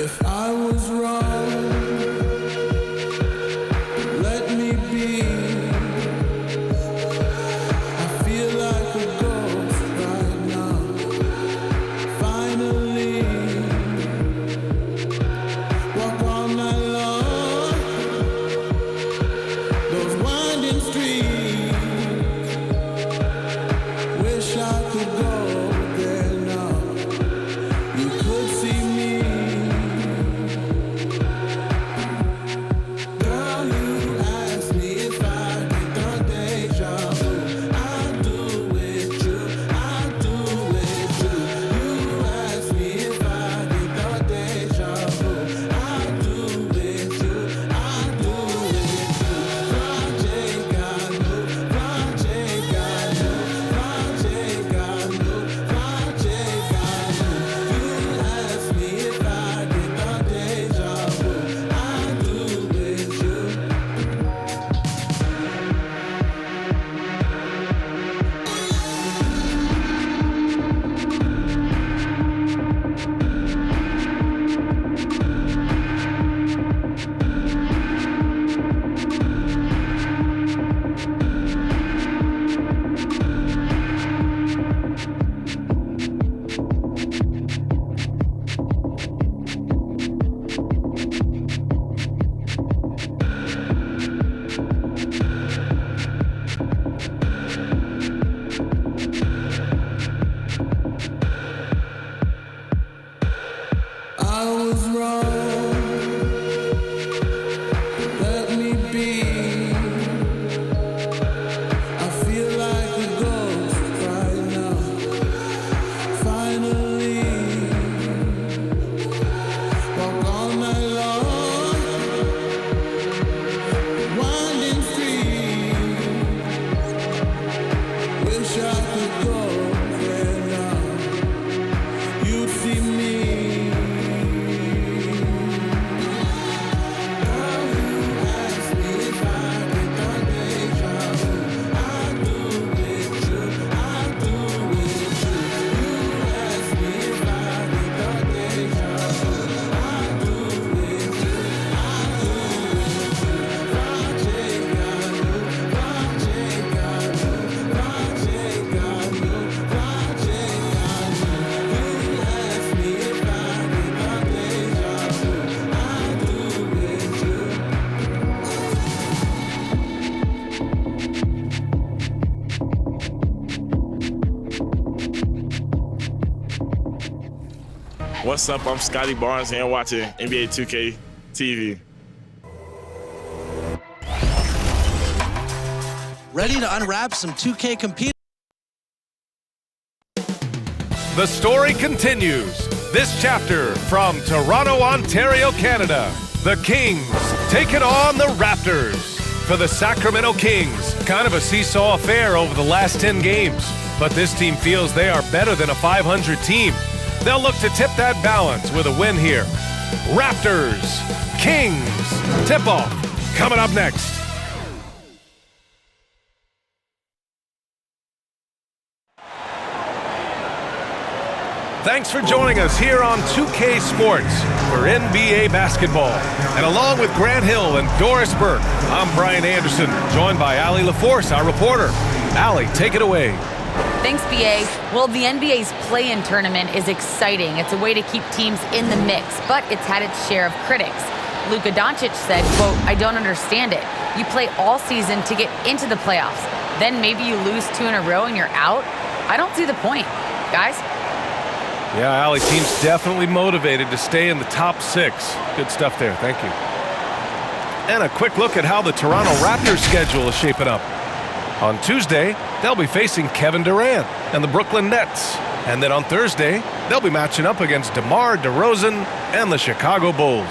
If I was wrong, let me be. I feel like a ghost right now. Finally, walk all night long. Those winding streets. Wish I could go there now. You could see me. What's up? I'm Scotty Barnes and you're watching NBA 2K TV. Ready to unwrap some 2K compete? The story continues. This chapter from Toronto, Ontario, Canada. The Kings taking on the Raptors. For the Sacramento Kings, kind of a seesaw affair over the last 10 games. But this team feels they are better than a 500 team. They'll look to tip that balance with a win here. Raptors, Kings, tip-off coming up next. Thanks for joining us here on 2K Sports for NBA basketball. And along with Grant Hill and Doris Burke, I'm Brian Anderson, joined by Allie LaForce, our reporter. Allie, take it away. Thanks, BA. Well, the NBA's play-in tournament is exciting. It's a way to keep teams in the mix, but it's had its share of critics. Luka Doncic said, quote, "I don't understand it. You play all season to get into the playoffs. Then maybe you lose 2 in a row and you're out? I don't see the point. Guys?" Yeah, Allie, team's definitely motivated to stay in the top 6. Good stuff there. Thank you. And a quick look at how the Toronto Raptors schedule is shaping up. On Tuesday, they'll be facing Kevin Durant and the Brooklyn Nets. And then on Thursday, they'll be matching up against DeMar DeRozan and the Chicago Bulls.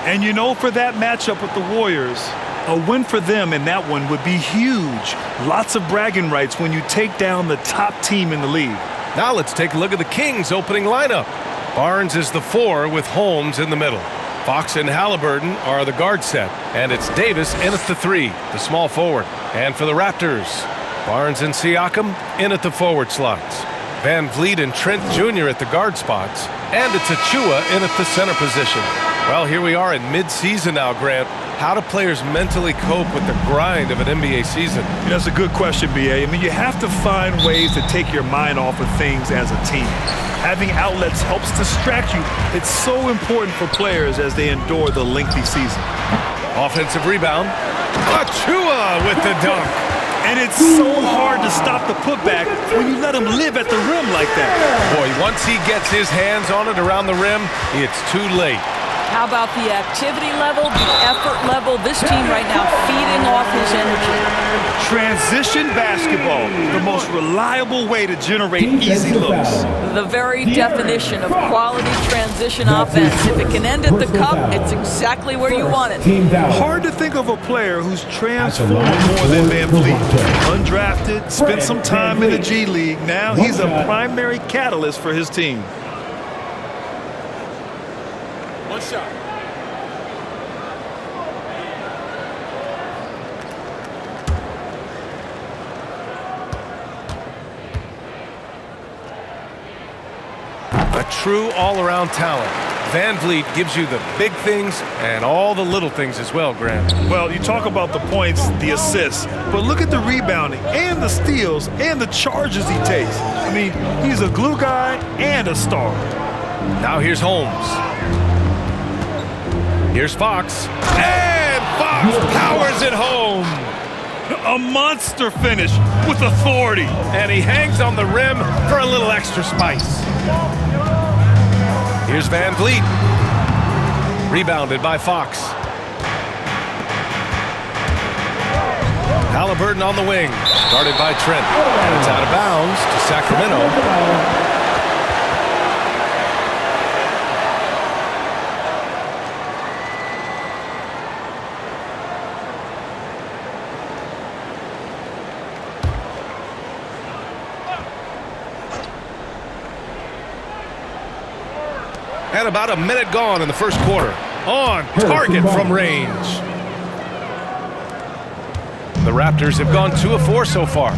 And you know, for that matchup with the Warriors, a win for them in that one would be huge. Lots of bragging rights when you take down the top team in the league. Now let's take a look at the Kings' opening lineup. Barnes is the 4 with Holmes in the middle. Fox and Halliburton are the guard set, and it's Davis in at the 3, the small forward. And for the Raptors, Barnes and Siakam in at the forward slots. Van Vliet and Trent Jr. at the guard spots, And it's Achua in at the center position. Well, here we are in mid-season now, Grant. How do players mentally cope with the grind of an NBA season? That's a good question, B.A. I mean, you have to find ways to take your mind off of things as a team. Having outlets helps distract you. It's so important for players as they endure the lengthy season. Offensive rebound. Achua with the dunk. And it's so hard to stop the putback when you let him live at the rim like that. Boy, once he gets his hands on it around the rim, it's too late. How about the activity level, the effort level? This team right now feeding off his energy. Transition basketball, the most reliable way to generate easy looks. The very definition of quality transition offense. If it can end at the cup, it's exactly where you want it. Hard to think of a player who's transformed more than Van Vliet. Undrafted, spent some time in the G League. Now he's a primary catalyst for his team. One shot. A true all-around talent. Van Vliet gives you the big things and all the little things as well, Grant. Well, you talk about the points, the assists, but look at the rebounding and the steals and the charges he takes. I mean, he's a glue guy and a star. Now here's Holmes. Here's Fox. And Fox powers it home. A monster finish with authority. And he hangs on the rim for a little extra spice. Here's Van Vliet. Rebounded by Fox. Halliburton on the wing. Guarded by Trent. And it's out of bounds to Sacramento. And about a minute gone in the first quarter. On target from range. The Raptors have gone 2 of 4 so far.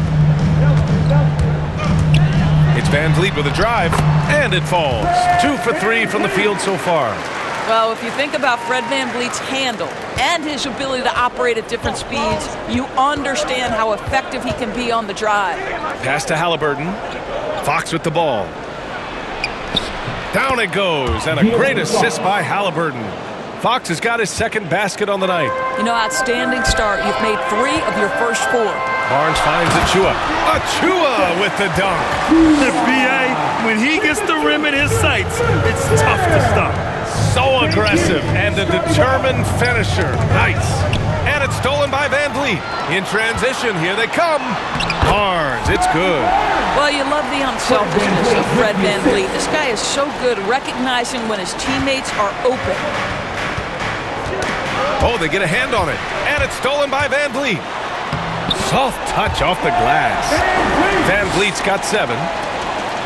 It's Van Vliet with a drive, and it falls. 2 for 3 from the field so far. Well, if you think about Fred VanVleet's handle and his ability to operate at different speeds, you understand how effective he can be on the drive. Pass to Halliburton. Fox with the ball. Down it goes, and a great assist by Halliburton. Fox has got his second basket on the night. You know, outstanding start. You've made 3 of your first 4. Barnes finds Achua. Achua with the dunk. The B.A., when he gets the rim in his sights, it's tough to stop. So aggressive and a determined finisher. Nice. And it's stolen by Van Vliet. In transition, here they come. Barnes, it's good. Well, you love the unselfishness of Fred VanVleet. This guy is so good recognizing when his teammates are open. Oh, they get a hand on it. And it's stolen by Van Vliet. Soft touch off the glass. Van Vliet's got 7.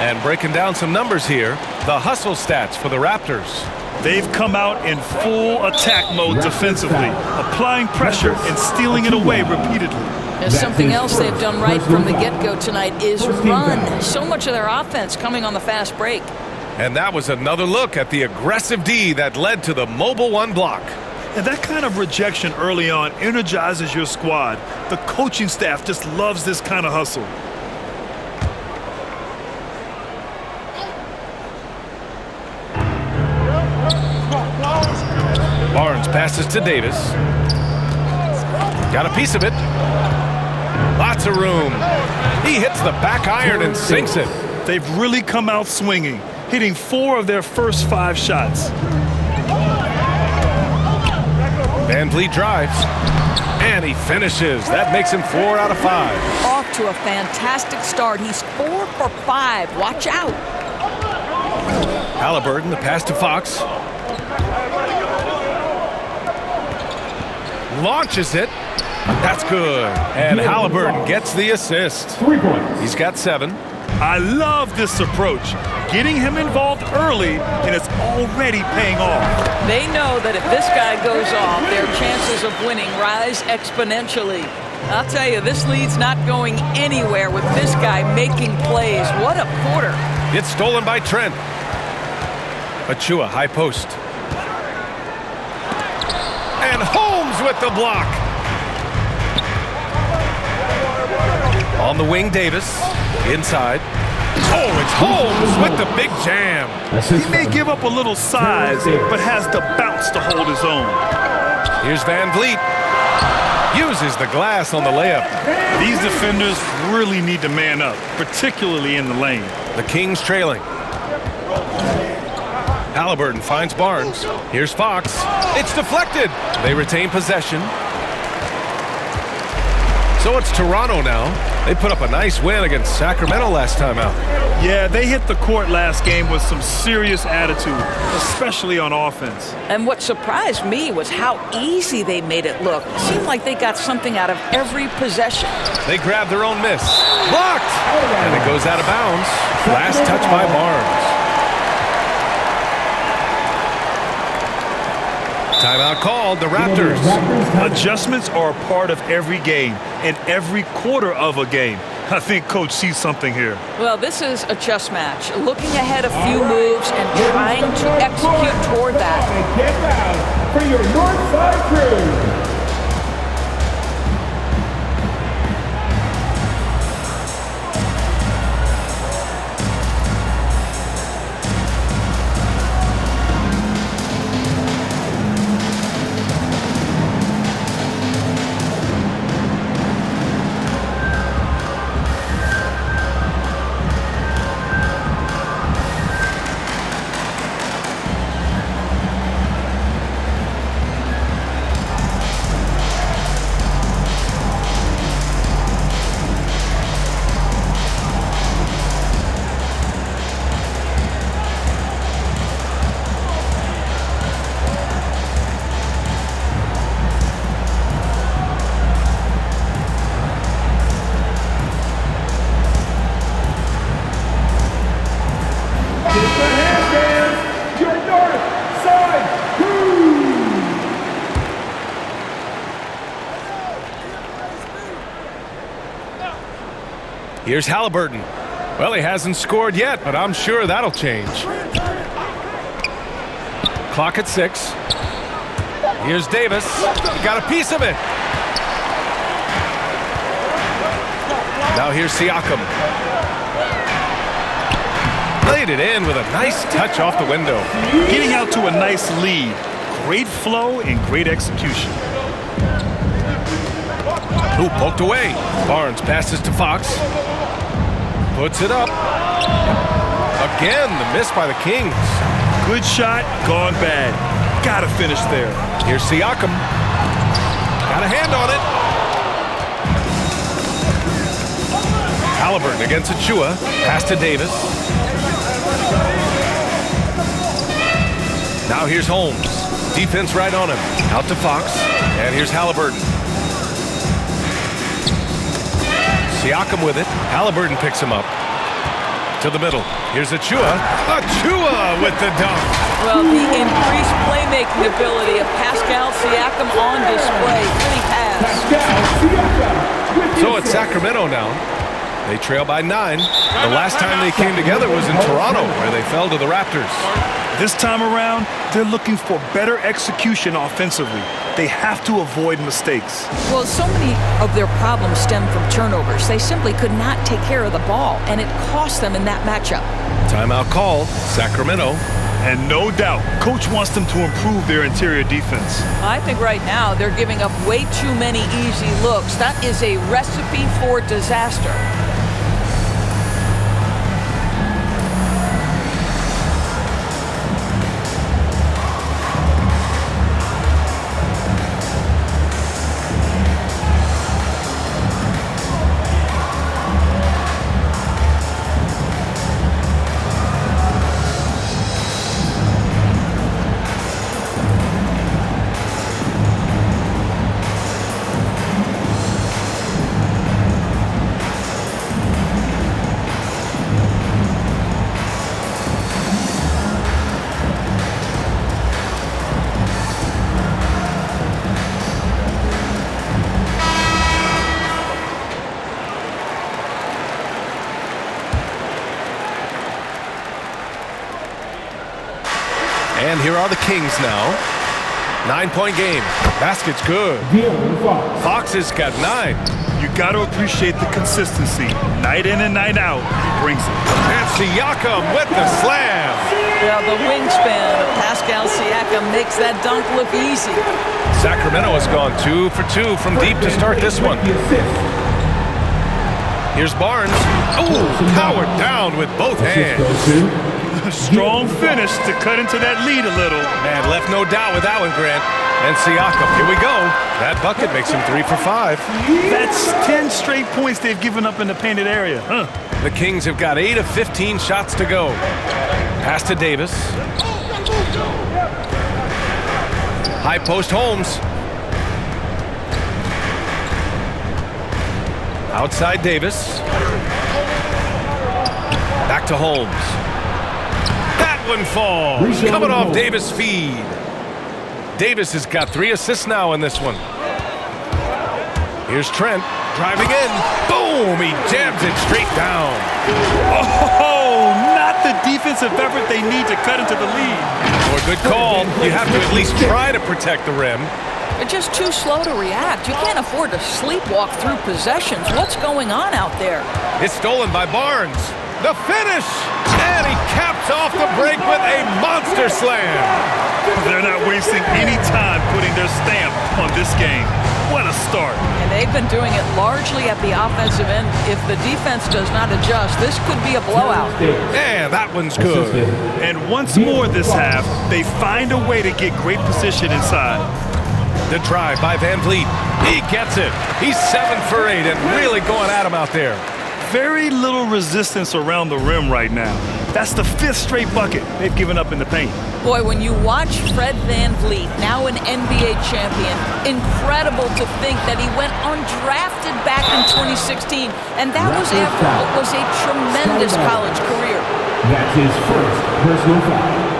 And breaking down some numbers here, the hustle stats for the Raptors. They've come out in full attack mode defensively, applying pressure and stealing it away repeatedly. There's something else they've done right from the get-go tonight is run. So much of their offense coming on the fast break. And that was another look at the aggressive D that led to the mobile 1 block. And that kind of rejection early on energizes your squad. The coaching staff just loves this kind of hustle. Barnes passes to Davis. Got a piece of it. Lots of room. He hits the back iron and sinks it. They've really come out swinging, hitting 4 of their first 5 shots. Van Vliet drives. And he finishes. That makes him 4 out of 5. Off to a fantastic start. He's 4 for 5. Watch out. Halliburton, the pass to Fox. Launches it. That's good. And Halliburton gets the assist. 3 points. He's got 7. I love this approach. Getting him involved early, and it's already paying off. They know that if this guy goes off, their chances of winning rise exponentially. I'll tell you, this lead's not going anywhere with this guy making plays. What a quarter. It's stolen by Trent. Achua, high post. And Holmes with the block. On the wing, Davis. Inside. Oh, it's Holmes with the big jam. He may give up a little size, but has the bounce to hold his own. Here's Van Vliet. Uses the glass on the layup. These defenders really need to man up, particularly in the lane. The Kings trailing. Halliburton finds Barnes. Here's Fox. It's deflected. They retain possession. So it's Toronto now. They put up a nice win against Sacramento last time out. Yeah, they hit the court last game with some serious attitude, especially on offense. And what surprised me was how easy they made it look. It seemed like they got something out of every possession. They grab their own miss. Blocked! And it goes out of bounds. Last touch by Barnes. Timeout called, the Raptors. Adjustments are a part of every game and every quarter of a game. I think Coach sees something here. Well, this is a chess match. Looking ahead a few moves and trying to execute toward that. Get out for your North Side crew. Here's Halliburton. Well, he hasn't scored yet, but I'm sure that'll change. Clock at 6. Here's Davis. He got a piece of it. Now here's Siakam. Laid it in with a nice touch off the window. Getting out to a nice lead. Great flow and great execution. Ooh, poked away. Barnes passes to Fox. Puts it up. Again, the miss by the Kings. Good shot, gone bad. Gotta finish there. Here's Siakam. Got a hand on it. Halliburton against Achua. Pass to Davis. Now here's Holmes. Defense right on him. Out to Fox. And here's Halliburton. Siakam with it. Halliburton picks him up. To the middle. Here's Achua. Achua with the dunk. Well, the increased playmaking ability of Pascal Siakam on display really has. So it's Sacramento now. They trail by 9. The last time they came together was in Toronto, where they fell to the Raptors. This time around, they're looking for better execution offensively. They have to avoid mistakes. Well, so many of their problems stem from turnovers. They simply could not take care of the ball, and it cost them in that matchup. Timeout called, Sacramento. And no doubt, Coach wants them to improve their interior defense. I think right now they're giving up way too many easy looks. That is a recipe for disaster. are the Kings now. 9-point game. Basket's good. Fox has got 9. You got to appreciate the consistency. Night in and night out, he brings it. And Siakam with the slam. Yeah, the wingspan of Pascal Siakam makes that dunk look easy. Sacramento has gone 2 for 2 from deep to start this one. Here's Barnes. Oh, powered down with both hands. Strong finish to cut into that lead a little. Man, left no doubt with that one, Grant. And Siakam, here we go. That bucket makes him 3 for 5. That's 10 straight points they've given up in the painted area. The Kings have got 8 of 15 shots to go. Pass to Davis. High post Holmes. Outside Davis. Back to Holmes. That one falls. Coming off Davis' feed. Davis has got 3 assists now in this one. Here's Trent driving in. Boom! He jams it straight down. Oh, not the defensive effort they need to cut into the lead. Or good call. You have to at least try to protect the rim. They're just too slow to react. You can't afford to sleepwalk through possessions. What's going on out there? It's stolen by Barnes. The finish! And he caps off the break with a monster slam. They're not wasting any time putting their stamp on this game. What a start. And they've been doing it largely at the offensive end. If the defense does not adjust, this could be a blowout. And that one's good. And once more this half, they find a way to get great position inside. The drive by Van Vliet. He gets it. He's 7 for 8 and really going at him out there. Very little resistance around the rim right now. That's the 5th straight bucket they've given up in the paint. Boy, when you watch Fred Van Vliet, now an NBA champion, incredible to think that he went undrafted back in 2016, and that was after what was a tremendous college career. That's his first personal foul.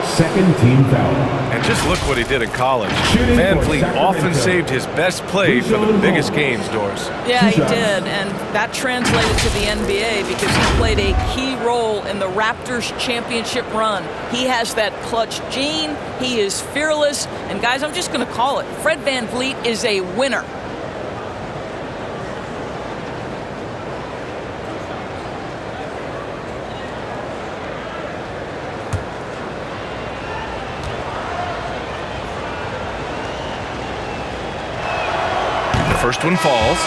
Second team foul. And just look what he did in college. Van Vliet often saved his best play for the biggest games, Doris. Yeah, he did, and that translated to the NBA because he played a key role in the Raptors championship run. He has that clutch gene, he is fearless, and guys, I'm just going to call it. Fred Van Vliet is a winner. First one falls,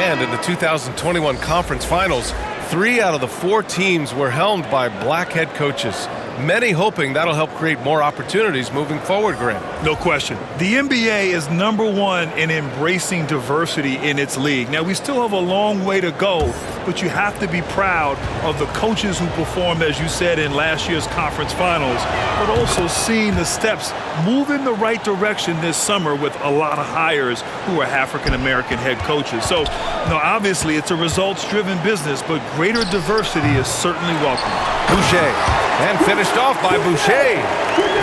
and in the 2021 conference finals, 3 out of the 4 teams were helmed by black head coaches. Many hoping that'll help create more opportunities moving forward, Grant. No question. The NBA is #1 in embracing diversity in its league. Now, we still have a long way to go, but you have to be proud of the coaches who performed, as you said, in last year's conference finals, but also seeing the steps move in the right direction this summer with a lot of hires who are African-American head coaches. So, obviously, it's a results-driven business, but greater diversity is certainly welcome. Boucher, and finished off by Boucher.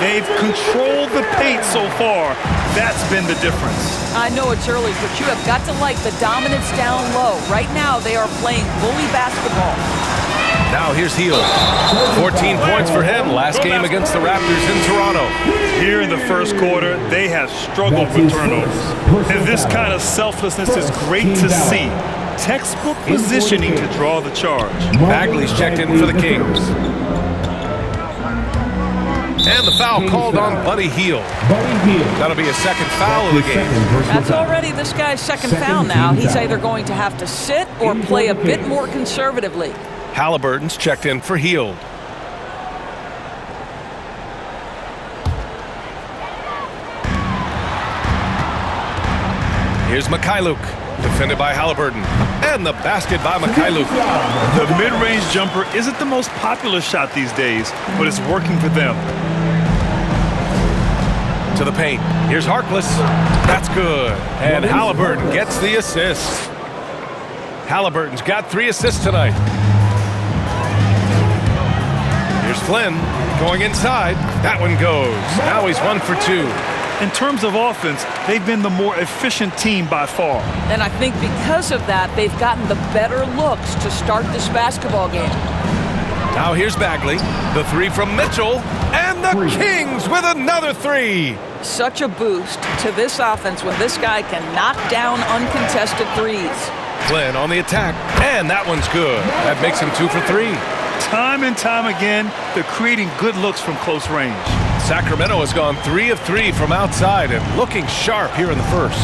They've controlled the paint so far. That's been the difference. I know it's early, but you have got to like the dominance down low. Right now, they are playing bully basketball. Now here's Hield. 14 points for him last game against the Raptors in Toronto. Here in the first quarter, they have struggled with turnovers. And this kind of selflessness is great to see. Textbook positioning to draw the charge. Bagley's checked in for the Kings. And the foul called on Buddy Hield. That'll be a second foul of the game. That's already this guy's second foul now. He's either going to have to sit or play a bit more conservatively. Halliburton's checked in for Hield. Here's Mikhailuk, defended by Halliburton. And the basket by Mikhailuk. The mid-range jumper isn't the most popular shot these days, but it's working for them. To the paint. Here's Harkless. That's good. And Halliburton gets the assist. Halliburton's got 3 assists tonight. Here's Flynn going inside. That one goes. Now he's 1 for 2. In terms of offense, they've been the more efficient team by far. And I think because of that, they've gotten the better looks to start this basketball game. Now here's Bagley. The 3 from Mitchell. And the The Kings with another three. Such a boost to this offense when this guy can knock down uncontested threes. Flynn on the attack, and that one's good. That makes him 2 for 3. Time and time again, they're creating good looks from close range. Sacramento has gone 3 of 3 from outside and looking sharp here in the first.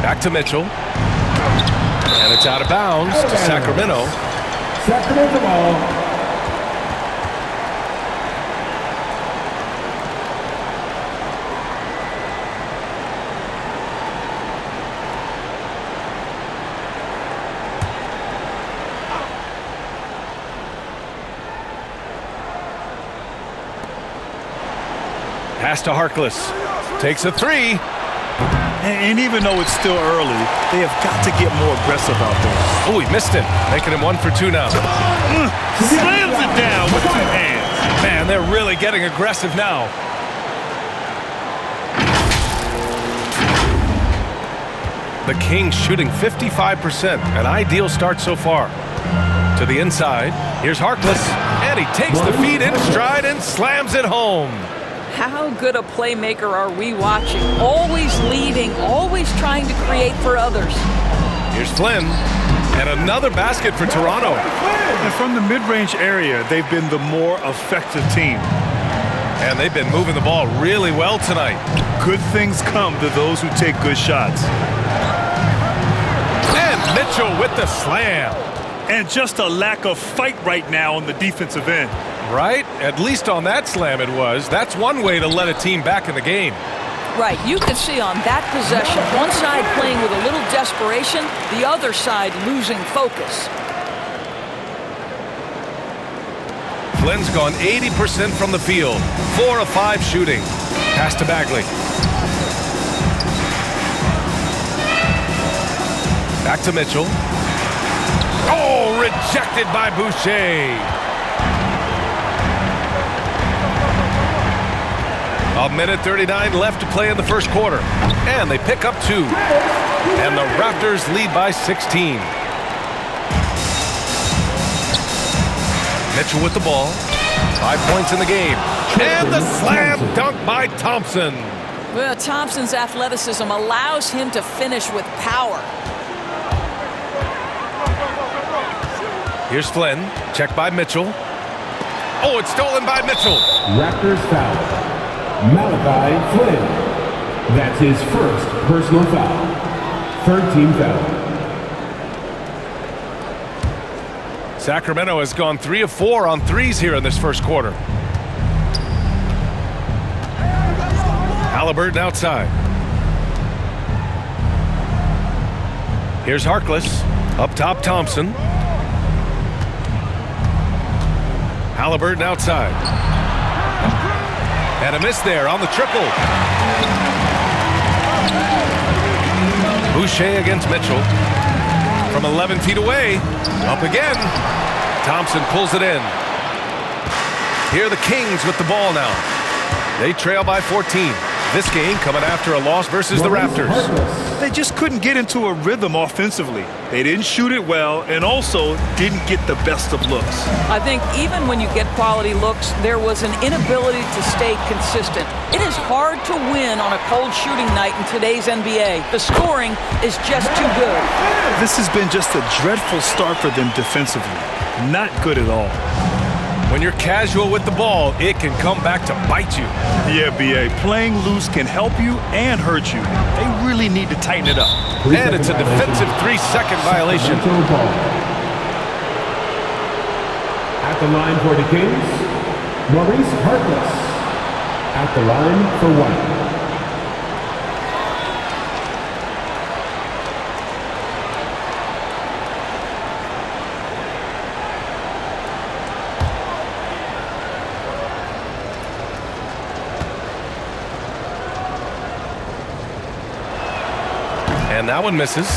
Back to Mitchell. And it's out of bounds to Sacramento. Sacramento ball. Pass to Harkless. Takes a 3. And even though it's still early, they have got to get more aggressive out there. Oh, he missed it. Making him 1 for 2 now. Slams it down with 2 hands. Man, they're really getting aggressive now. The Kings shooting 55%. An ideal start so far. To the inside. Here's Harkless. And he takes the feed in stride and slams it home. How good a playmaker are we watching? Always leading, always trying to create for others. Here's Flynn. And another basket for Toronto. And from the mid-range area, they've been the more effective team. And they've been moving the ball really well tonight. Good things come to those who take good shots. And Mitchell with the slam. And just a lack of fight right now on the defensive end. Right? At least on that slam it was. That's one way to let a team back in the game. Right, you can see on that possession, one side playing with a little desperation, the other side losing focus. Flynn's gone 80% from the field. 4 of 5 shooting. Pass to Bagley. Back to Mitchell. Oh, rejected by Boucher. A minute 39 left to play in the first quarter. And they pick up 2. And the Raptors lead by 16. Mitchell with the ball. 5 points in the game. And the slam dunk by Thompson. Well, Thompson's athleticism allows him to finish with power. Here's Flynn. Checked by Mitchell. Oh, it's stolen by Mitchell. Raptors foul. Malachi Flynn. That's his first personal foul. Third team foul. Sacramento has gone 3 of 4 on threes here in this first quarter. Halliburton outside. Here's Harkless. Up top, Thompson. Halliburton outside. And a miss there on the triple. Boucher against Mitchell. From 11 feet away. Up again. Thompson pulls it in. Here are the Kings with the ball now. They trail by 14. This game coming after a loss versus the Raptors. They just couldn't get into a rhythm offensively. They didn't shoot it well and also didn't get the best of looks. I think even when you get quality looks, there was an inability to stay consistent. It is hard to win on a cold shooting night in today's NBA. The scoring is just too good. This has been just a dreadful start for them defensively. Not good at all. When you're casual with the ball, it can come back to bite you. Yeah, B.A. Playing loose can help you and hurt you. They really need to tighten it up. And it's a defensive 3-second violation. At the line for the Kings, Maurice Harkless. At the line for one. And that one misses.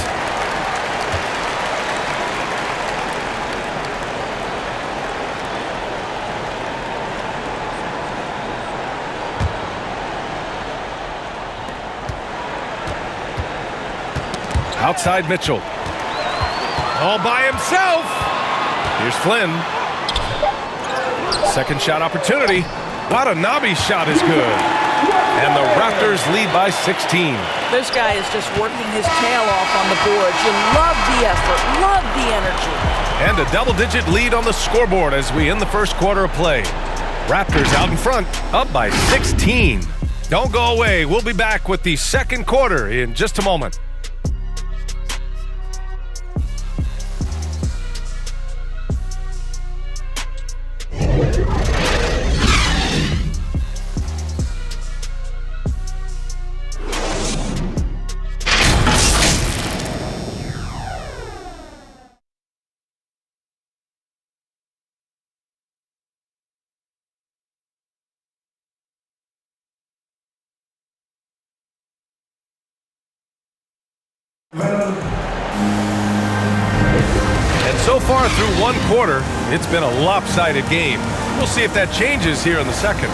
Outside Mitchell. All by himself. Here's Flynn. Second shot opportunity. Watanabe's shot is good. And the Raptors lead by 16. This guy is just working his tail off on the boards. You love the effort, love the energy. And a double-digit lead on the scoreboard as we end the first quarter of play. Raptors out in front, up by 16. Don't go away. We'll be back with the second quarter in just a moment. And so far through one quarter, it's been a lopsided game. We'll see if that changes here in the second.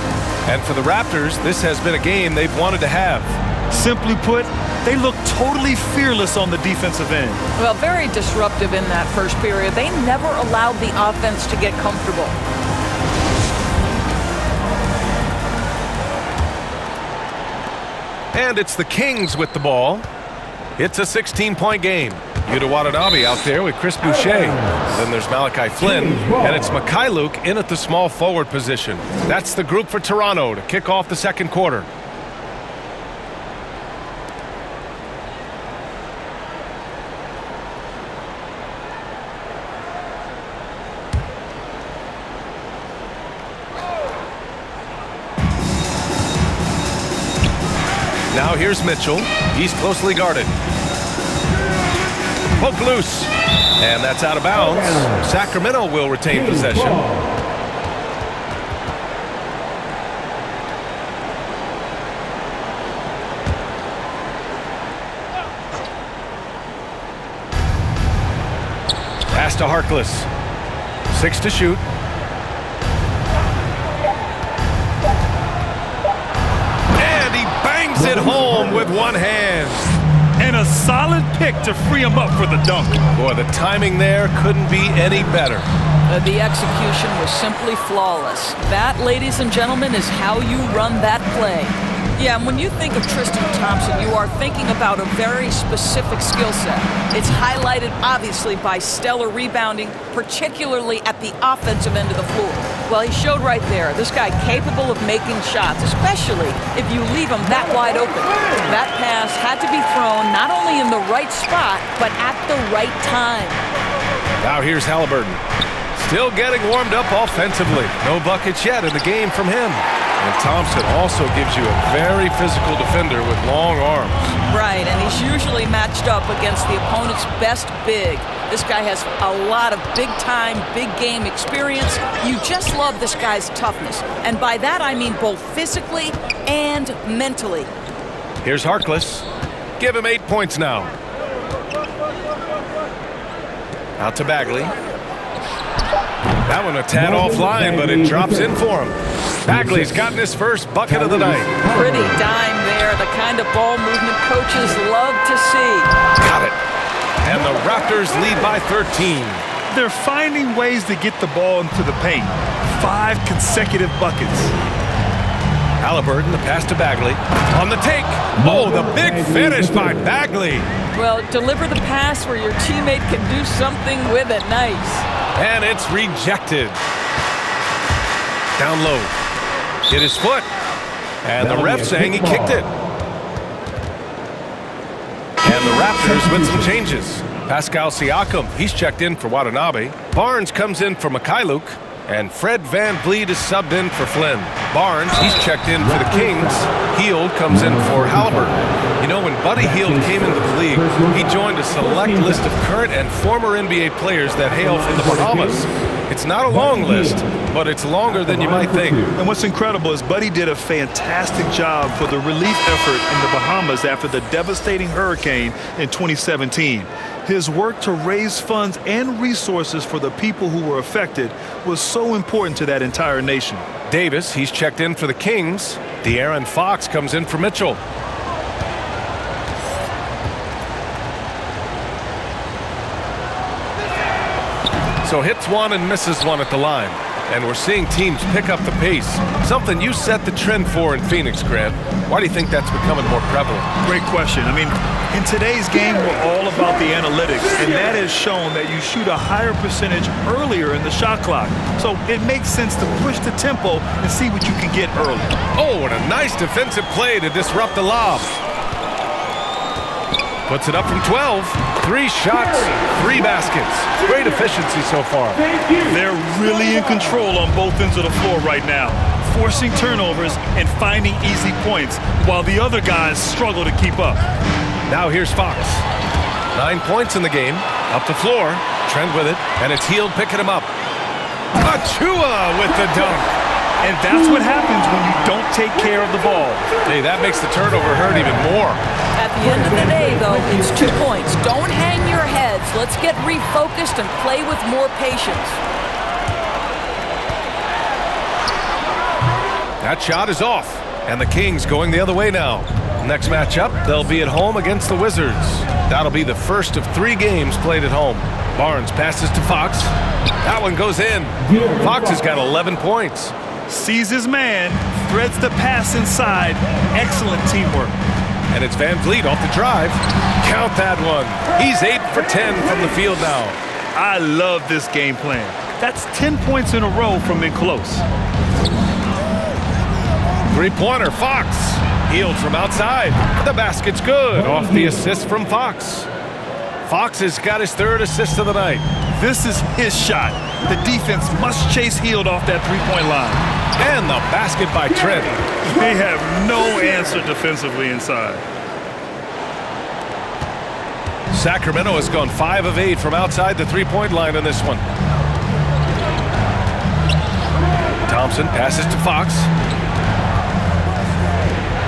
And for the Raptors, this has been a game they've wanted to have. Simply put, they look totally fearless on the defensive end. Well, very disruptive in that first period. They never allowed the offense to get comfortable. And it's the Kings with the ball. It's a 16-point game. Yuta Watanabe out there with Chris Boucher. Then there's Malachi Flynn, and it's Mikhailuk in at the small forward position. That's the group for Toronto to kick off the second quarter. Now here's Mitchell. He's closely guarded. Poke loose. And that's out of bounds. Sacramento will retain possession. Pass to Harkless. 6 to shoot. It home with one hand. And a solid pick to free him up for the dunk. Boy, the timing there couldn't be any better. The execution was simply flawless. That, ladies and gentlemen, is how you run that play. Yeah, and when you think of Tristan Thompson, you are thinking about a very specific skill set. It's highlighted, obviously, by stellar rebounding, particularly at the offensive end of the floor. Well, he showed right there, this guy capable of making shots, especially if you leave him that wide open. That pass had to be thrown not only in the right spot, but at the right time. Now here's Haliburton. Still getting warmed up offensively. No buckets yet in the game from him. And Thompson also gives you a very physical defender with long arms. Right, and he's usually matched up against the opponent's best big. This guy has a lot of big-time, big-game experience. You just love this guy's toughness. And by that, I mean both physically and mentally. Here's Harkless. Give him 8 points now. Out to Bagley. That one a tad offline, but it drops in for him. Bagley's gotten his first bucket of the night. Pretty dime there, the kind of ball movement coaches love to see. Got it. And the Raptors lead by 13. They're finding ways to get the ball into the paint. 5 consecutive buckets. Haliburton, the pass to Bagley. On the take. Oh, the big finish by Bagley. Well, deliver the pass where your teammate can do something with it. Nice. And it's rejected. Down low. Hit his foot. And the ref saying he kicked it. And the Raptors with some changes. Pascal Siakam, he's checked in for Watanabe. Barnes comes in for Mikhailuk. And Fred VanVleet is subbed in for Flynn. Barnes, he's checked in for the Kings. Hield comes in for Haliburton. You know, when Buddy Hield came into the league, he joined a select list of current and former NBA players that hail from the Bahamas. It's not a long list, but it's longer than you might think. And what's incredible is Buddy did a fantastic job for the relief effort in the Bahamas after the devastating hurricane in 2017. His work to raise funds and resources for the people who were affected was so important to that entire nation. Davis, he's checked in for the Kings. De'Aaron Fox comes in for Mitchell. So hits one and misses one at the line. And we're seeing teams pick up the pace. Something you set the trend for in Phoenix, Grant. Why do you think that's becoming more prevalent? Great question. I mean, in today's game, we're all about the analytics, and that has shown that you shoot a higher percentage earlier in the shot clock. So it makes sense to push the tempo and see what you can get early. Oh, and a nice defensive play to disrupt the lob. Puts it up from 12. 3 shots, 3 baskets. Great efficiency so far. They're really in control on both ends of the floor right now, forcing turnovers and finding easy points while the other guys struggle to keep up. Now here's Fox. 9 points in the game. Up the floor. Trent with it, and it's Hield picking him up. Achua with the dunk. And that's what happens when you don't take care of the ball. Hey, that makes the turnover hurt even more. At the end of the day, though, it's 2 points. Don't hang your heads. Let's get refocused and play with more patience. That shot is off, and the Kings going the other way now. Next matchup, they'll be at home against the Wizards. That'll be the first of 3 games played at home. Barnes passes to Fox. That one goes in. Fox has got 11 points. Sees his man, threads the pass inside. Excellent teamwork. And it's Van Vliet off the drive. Count that one. He's 8 for 10 from the field now. I love this game plan. That's 10 points in a row from in close. 3-pointer, Fox. Hield from outside. The basket's good. Off the assist from Fox. Fox has got his 3rd assist of the night. This is his shot. The defense must chase Hield off that 3-point line. And the basket by Trent. They have no answer defensively inside. Sacramento has gone 5 of 8 from outside the 3-point line in this one. Thompson passes to Fox.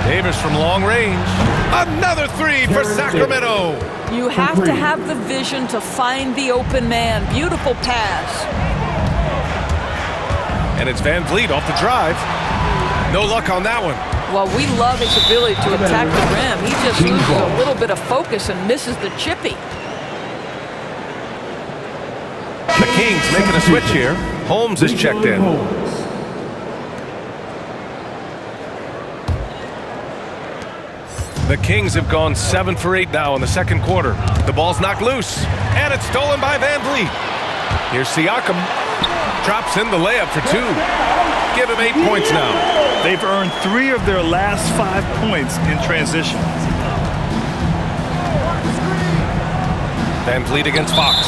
Davis from long range. Another 3 for Sacramento. You have to have the vision to find the open man. Beautiful pass. And it's Van Vliet off the drive. No luck on that one. Well, we love his ability to attack the rim. He just loses a little bit of focus and misses the chippy. The Kings making a switch here. Holmes is checked in. The Kings have gone 7 for 8 now in the second quarter. The ball's knocked loose, and it's stolen by Van Vliet. Here's Siakam. Drops in the layup for 2. Give him 8 points now. They've earned 3 of their last 5 points in transition. Van Vliet against Fox,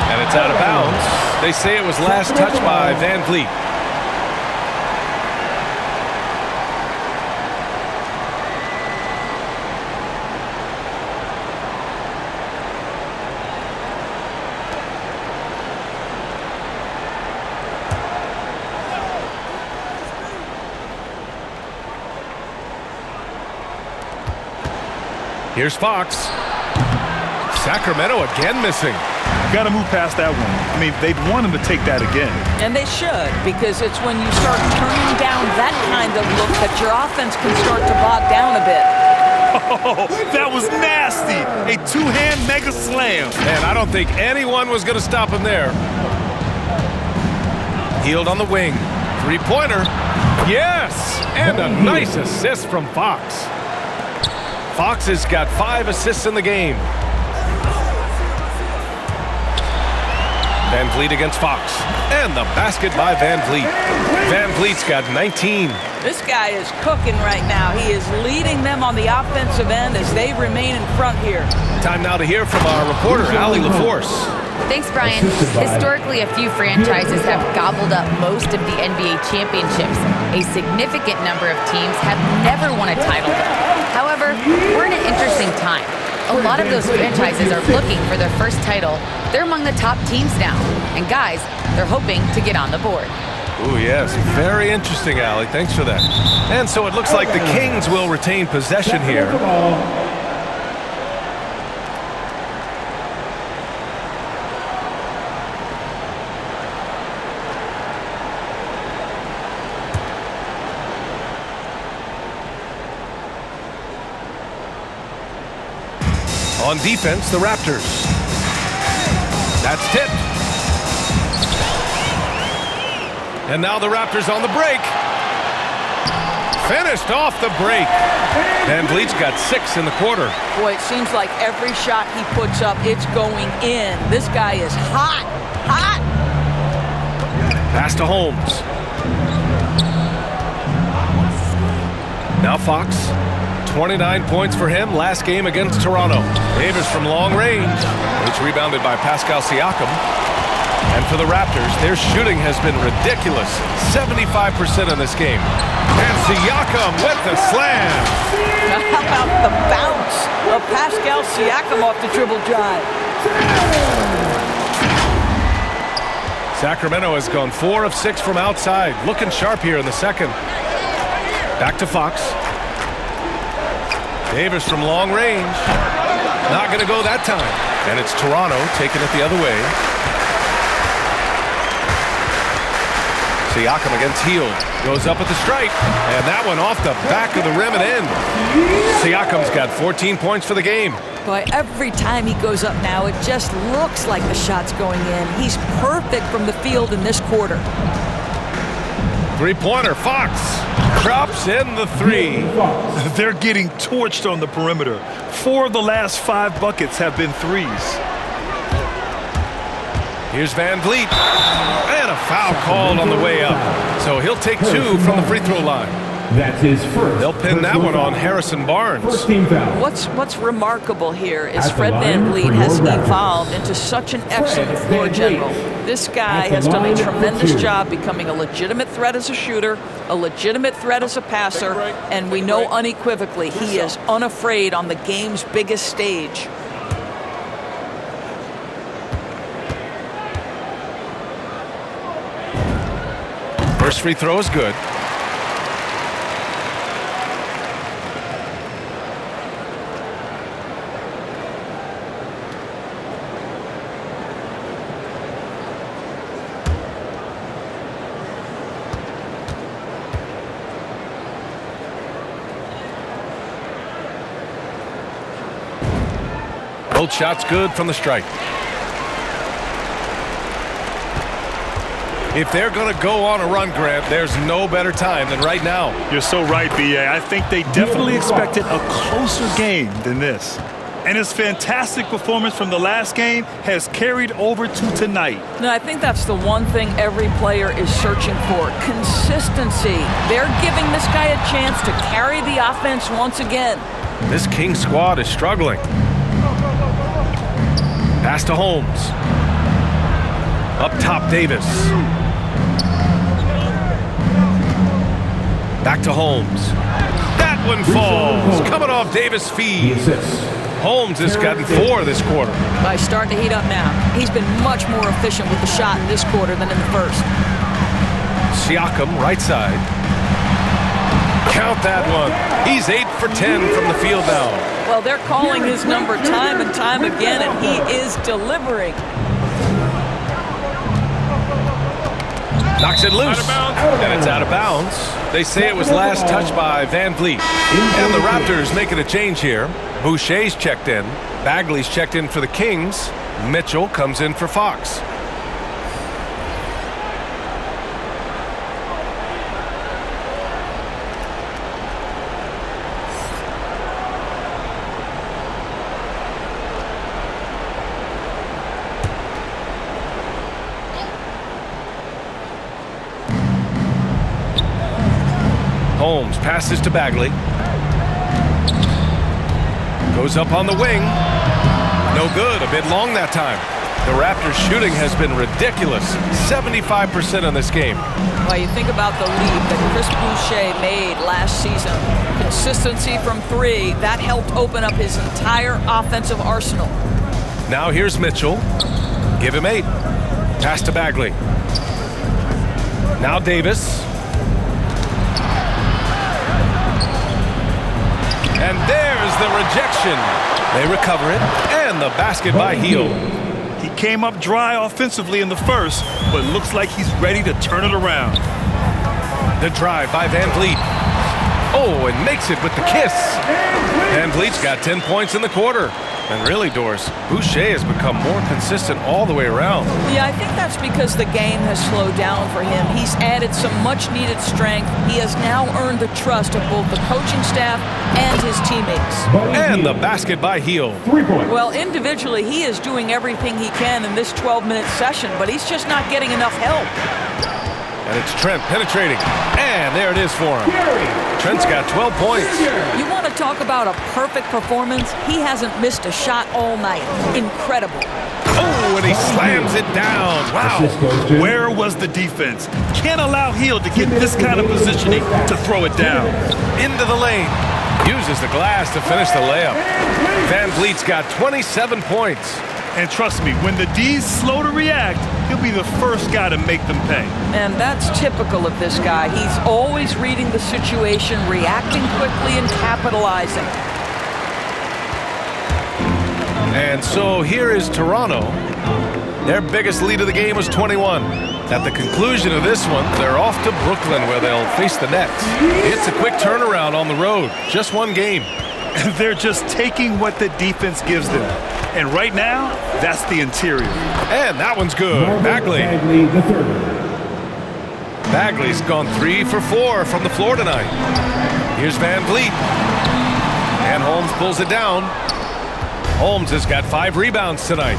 and it's out of bounds. They say it was last touched by Van Vliet. Here's Fox. Sacramento again missing. Got to move past that one. I mean, they'd want him to take that again. And they should, because it's when you start turning down that kind of look that your offense can start to bog down a bit. Oh, that was nasty. A 2-hand mega slam. Man, I don't think anyone was going to stop him there. Hield on the wing. 3-pointer. Yes! And a nice assist from Fox. Fox has got 5 assists in the game. Van Vliet against Fox. And the basket by Van Vliet. Van Vliet's got 19. This guy is cooking right now. He is leading them on the offensive end as they remain in front here. Time now to hear from our reporter, Allie LaForce. Thanks, Brian. Historically, a few franchises have gobbled up most of the NBA championships. A significant number of teams have never won a title, though. However, we're in an interesting time. A lot of those franchises are looking for their first title. They're among the top teams now. And guys, they're hoping to get on the board. Ooh, yes. Very interesting, Allie. Thanks for that. And so it looks like the Kings will retain possession here. On defense, the Raptors. That's tipped. And now the Raptors on the break. Finished off the break. Van Vliet's got 6 in the quarter. Boy, it seems like every shot he puts up, it's going in. This guy is hot, hot. Pass to Holmes. Now Fox. 29 points for him last game against Toronto. Davis from long range. It's rebounded by Pascal Siakam. And for the Raptors, their shooting has been ridiculous. 75% in this game. And Siakam with the slam. Now how about the bounce of Pascal Siakam off the dribble drive? Sacramento has gone 4 of 6 from outside. Looking sharp here in the second. Back to Fox. Davis from long range. Not going to go that time. And it's Toronto taking it the other way. Siakam against Hield. Goes up at the stripe. And that one off the back of the rim and in. Siakam's got 14 points for the game. Boy, every time he goes up now, it just looks like the shot's going in. He's perfect from the field in this quarter. Three-pointer, Fox drops in the 3. They're getting torched on the perimeter. 4 of the last 5 buckets have been threes. Here's Van Vliet. And a foul called on the way up. So he'll take 2 from the free throw line. That's his first. They'll pin that one on Harrison Barnes. First team foul. What's remarkable here is Fred VanVleet has evolved into such an excellent floor general. This guy has done a tremendous job becoming a legitimate threat as a shooter, a legitimate threat as a passer, and we know unequivocally he is unafraid on the game's biggest stage. First free throw is good. Both shots good from the stripe. If they're going to go on a run, Grant, there's no better time than right now. You're so right, B.A. I think they definitely expected a closer game than this. And his fantastic performance from the last game has carried over to tonight. No, I think that's the one thing every player is searching for. Consistency. They're giving this guy a chance to carry the offense once again. This King squad is struggling. Pass to Holmes. Up top, Davis. Back to Holmes. That one falls. Coming off Davis' feed. Holmes has gotten 4 this quarter. By starting to heat up now. He's been much more efficient with the shot in this quarter than in the first. Siakam, right side. Count that one. He's 8 for 10 from the field now. Well, they're calling his number time and time again, and he is delivering. Knocks it loose, and it's out of bounds. They say it was last touched by Van Vliet. And the Raptors making a change here. Boucher's checked in. Bagley's checked in for the Kings. Mitchell comes in for Fox. Holmes passes to Bagley. Goes up on the wing. No good, a bit long that time. The Raptors shooting has been ridiculous. 75% in this game. Well, you think about the lead that Chris Boucher made last season. Consistency from 3, that helped open up his entire offensive arsenal. Now here's Mitchell. Give him 8. Pass to Bagley. Now Davis. And there's the rejection. They recover it, and the basket by Hield. He came up dry offensively in the first, but looks like he's ready to turn it around. The drive by Van Vliet. Oh, and makes it with the kiss. Van Vliet's got 10 points in the quarter. And really, Doris, Boucher has become more consistent all the way around. Yeah, I think that's because the game has slowed down for him. He's added some much-needed strength. He has now earned the trust of both the coaching staff and his teammates. And the basket by Heel. 3 points. Well, individually, he is doing everything he can in this 12-minute session, but he's just not getting enough help. And it's Trent penetrating. And there it is for him. Trent's got 12 points. You want to talk about a perfect performance? He hasn't missed a shot all night. Incredible. Oh, and he slams it down. Wow. Where was the defense? Can't allow Hill to get this kind of positioning to throw it down. Into the lane. Uses the glass to finish the layup. Van Vliet's got 27 points. And trust me, when the D's slow to react, he'll be the first guy to make them pay. And that's typical of this guy. He's always reading the situation, reacting quickly, and capitalizing. And so here is Toronto. Their biggest lead of the game was 21. At the conclusion of this one, they're off to Brooklyn where they'll face the Nets. It's a quick turnaround on the road. Just one game. They're just taking what the defense gives them. And right now, that's the interior. And that one's good. Bagley. Bagley, the third. Bagley's gone 3 for 4 from the floor tonight. Here's Van Vliet. And Holmes pulls it down. Holmes has got 5 rebounds tonight.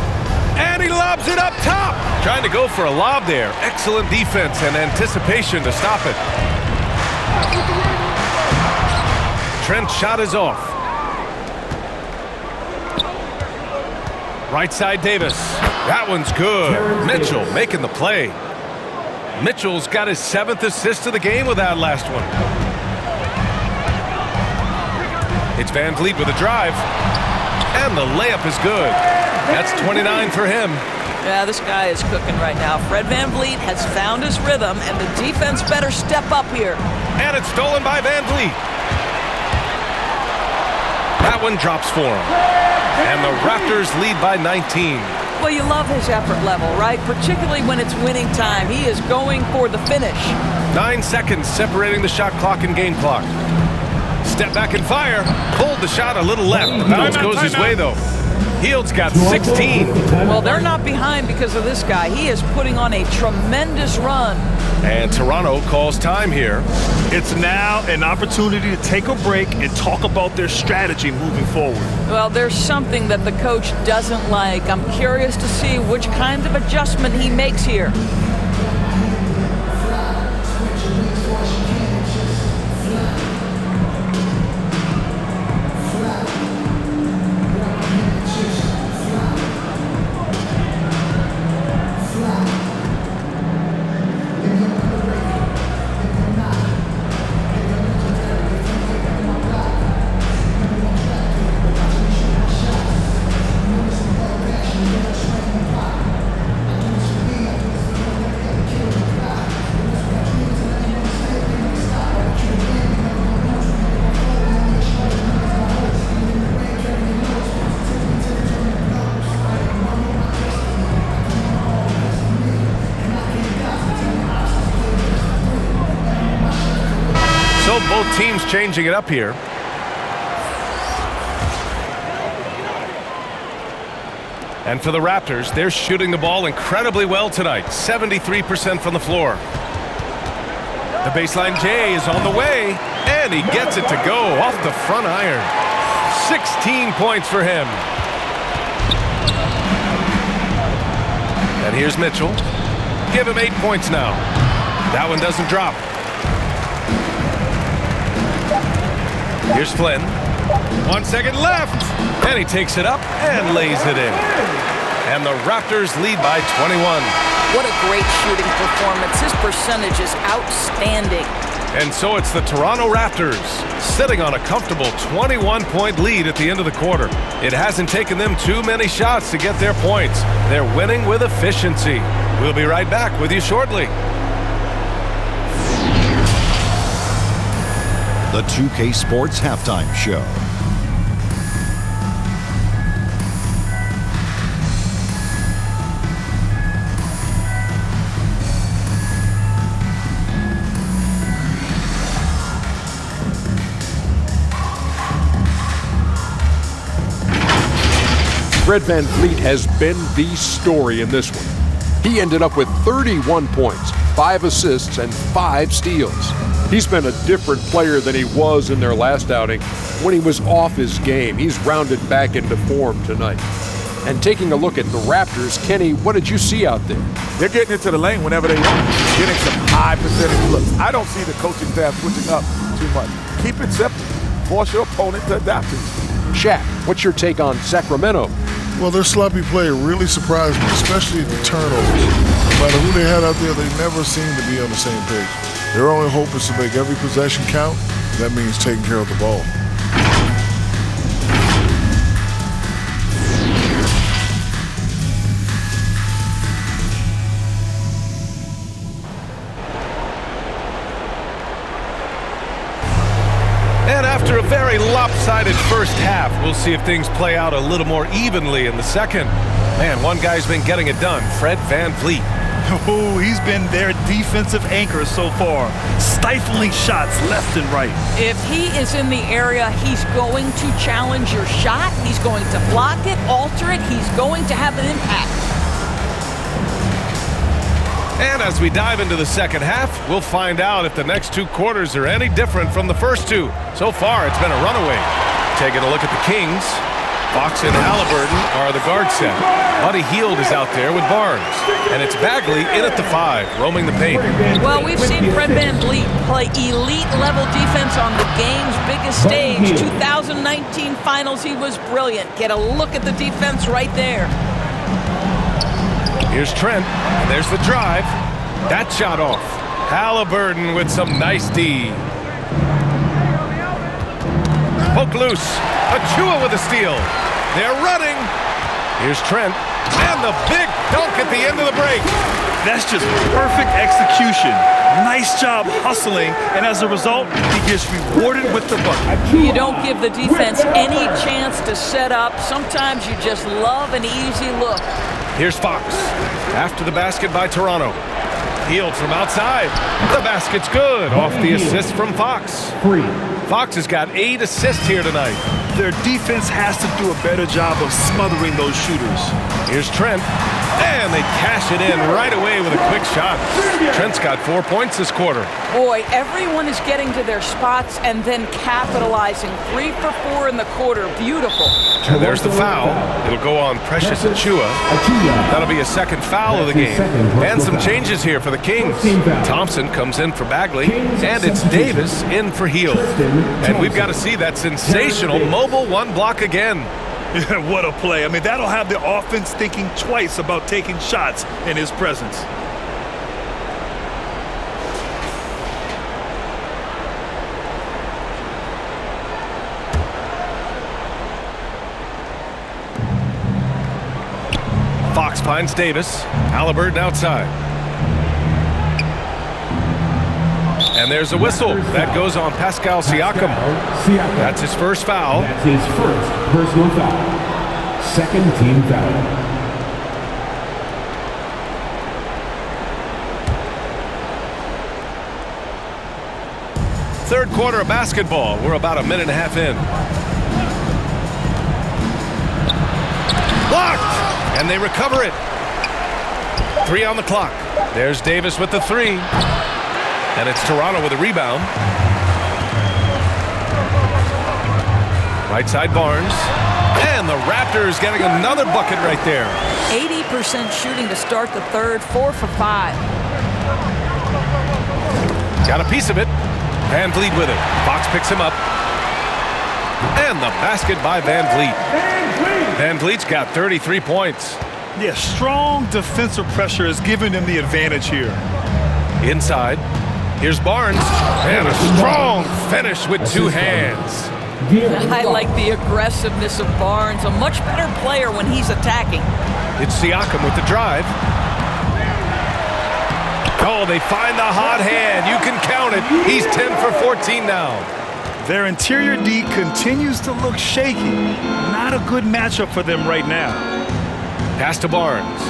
And he lobs it up top. Trying to go for a lob there. Excellent defense and anticipation to stop it. Trent's shot is off. Right side Davis. That one's good. Mitchell making the play. Mitchell's got his 7th assist of the game with that last one. It's Van Vliet with a drive. And the layup is good. That's 29 for him. Yeah, this guy is cooking right now. Fred Van Vliet has found his rhythm, and the defense better step up here. And it's stolen by Van Vliet. That one drops for him. And the Raptors lead by 19. Well, you love his effort level, right? Particularly when it's winning time. He is going for the finish. 9 seconds separating the shot clock and game clock. Step back and fire. Pulled the shot a little left. The bounce goes his way, though. Hield's got 16. Well, they're not behind because of this guy. He is putting on a tremendous run. And Toronto calls time here. It's now an opportunity to take a break and talk about their strategy moving forward. Well, there's something that the coach doesn't like. I'm curious to see which kind of adjustment he makes here. Both teams changing it up here. And for the Raptors, they're shooting the ball incredibly well tonight. 73% from the floor. The baseline J is on the way, and he gets it to go off the front iron. 16 points for him. And here's Mitchell. Give him 8 points now. That one doesn't drop. Here's Flynn. 1 second left. And he takes it up and lays it in. And the Raptors lead by 21. What a great shooting performance. His percentage is outstanding. And so it's the Toronto Raptors sitting on a comfortable 21-point lead at the end of the quarter. It hasn't taken them too many shots to get their points. They're winning with efficiency. We'll be right back with you shortly. The 2K Sports Halftime Show. Fred VanVleet has been the story in this one. He ended up with 31 points, 5 assists, and 5 steals. He's been a different player than he was in their last outing when he was off his game. He's rounded back into form tonight. And taking a look at the Raptors, Kenny, what did you see out there? They're getting into the lane whenever they want, getting some high percentage looks. I don't see the coaching staff switching up too much. Keep it simple. Force your opponent to adapt to you. Shaq, what's your take on Sacramento? Well, their sloppy play really surprised me, especially the turnovers. No matter who they had out there, they never seem to be on the same page. Their only hope is to make every possession count. That means taking care of the ball. And after a very lopsided first half, we'll see if things play out a little more evenly in the second. Man, one guy's been getting it done, Fred VanVleet. Oh, he's been their defensive anchor so far, stifling shots left and right. If he is in the area, he's going to challenge your shot. He's going to block it, alter it. He's going to have an impact. And as we dive into the second half, we'll find out if the next 2 quarters are any different from the first 2. So far, it's been a runaway. Taking a look at the Kings, Fox and Halliburton are the guard set. Buddy Hield is out there with Barnes. And it's Bagley in at the 5, roaming the paint. Well, we've seen Fred VanVleet play elite-level defense on the game's biggest stage. 2019 Finals, he was brilliant. Get a look at the defense right there. Here's Trent, and there's the drive. That shot off. Halliburton with some nice D. Poke loose. Achua with a steal. They're running. Here's Trent, and the big dunk at the end of the break. That's just perfect execution. Nice job hustling, and as a result, he gets rewarded with the bucket. You don't give the defense any chance to set up. Sometimes you just love an easy look. Here's Fox. After the basket by Toronto. Hield from outside. The basket's good. Off the assist from Fox. Fox has got 8 assists here tonight. Their defense has to do a better job of smothering those shooters. Here's Trent. And they cash it in right away with a quick shot. Trent's got 4 points this quarter. Boy, everyone is getting to their spots and then capitalizing. 3 for 4 in the quarter. Beautiful. And there's the foul. It'll go on Precious Achua. That'll be a second foul of the game. And some changes here for the Kings. Thompson comes in for Bagley. And it's Davis in for Hield. And we've got to see that sensational mobile 1 block again. What a play. I mean, that'll have the offense thinking twice about taking shots in his presence. Fox finds Davis. Halliburton outside. And there's a whistle. That goes on Pascal Siakam. That's his first foul. That's his first personal foul. Second team foul. Third quarter of basketball. We're about a minute and a half in. Blocked! And they recover it. 3 on the clock. There's Davis with the 3. And it's Toronto with a rebound. Right side Barnes. And the Raptors getting another bucket right there. 80% shooting to start the third. 4 for 5. Got a piece of it. VanVleet with it. Fox picks him up. And the basket by VanVleet. VanVleet's got 33 points. Yeah, strong defensive pressure is giving them the advantage here. Inside. Here's Barnes. And a strong finish with 2 hands. I like the aggressiveness of Barnes. A much better player when he's attacking. It's Siakam with the drive. Oh, they find the hot hand. You can count it. He's 10 for 14 now. Their interior D continues to look shaky. Not a good matchup for them right now. Pass to Barnes.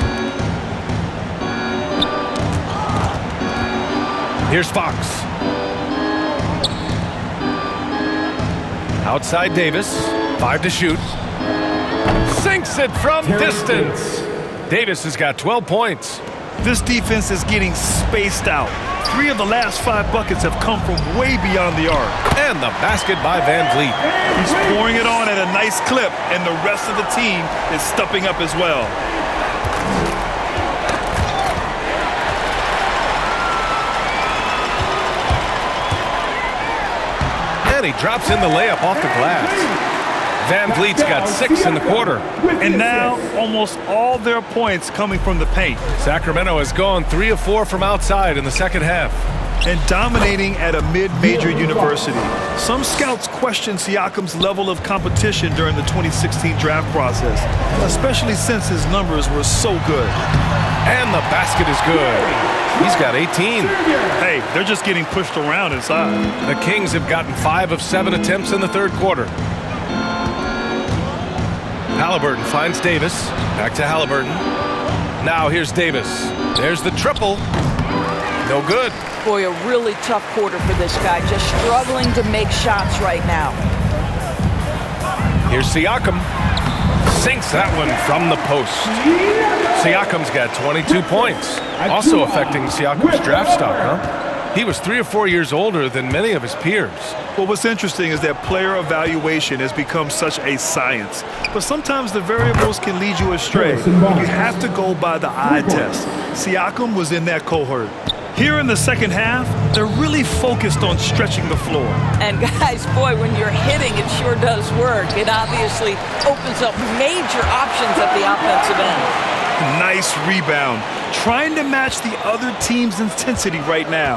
Here's Fox. Outside Davis. 5 to shoot. Sinks it from distance. Davis has got 12 points. This defense is getting spaced out. 3 of the last 5 buckets have come from way beyond the arc. And the basket by Van Vliet. He's pouring it on at a nice clip, and the rest of the team is stepping up as well. And he drops in the layup off the glass. Van Vliet's got 6 in the quarter. And now almost all their points coming from the paint. Sacramento has gone 3 of 4 from outside in the second half. And dominating at a mid-major university. Some scouts question Siakam's level of competition during the 2016 draft process, especially since his numbers were so good. And the basket is good. He's got 18. Hey, they're just getting pushed around inside. The Kings have gotten 5 of 7 attempts in the third quarter. Halliburton finds Davis. Back to Halliburton. Now here's Davis. There's the triple. No good. Boy, a really tough quarter for this guy. Just struggling to make shots right now. Here's Siakam. Sinks that one from the post. Siakam's got 22 points. Also affecting Siakam's draft stock, huh? He was 3 or 4 years older than many of his peers. Well, what's interesting is that player evaluation has become such a science. But sometimes the variables can lead you astray. You have to go by the eye test. Siakam was in that cohort. Here in the second half, they're really focused on stretching the floor. And guys, boy, when you're hitting, it sure does work. It obviously opens up major options at the offensive end. Nice rebound. Trying to match the other team's intensity right now.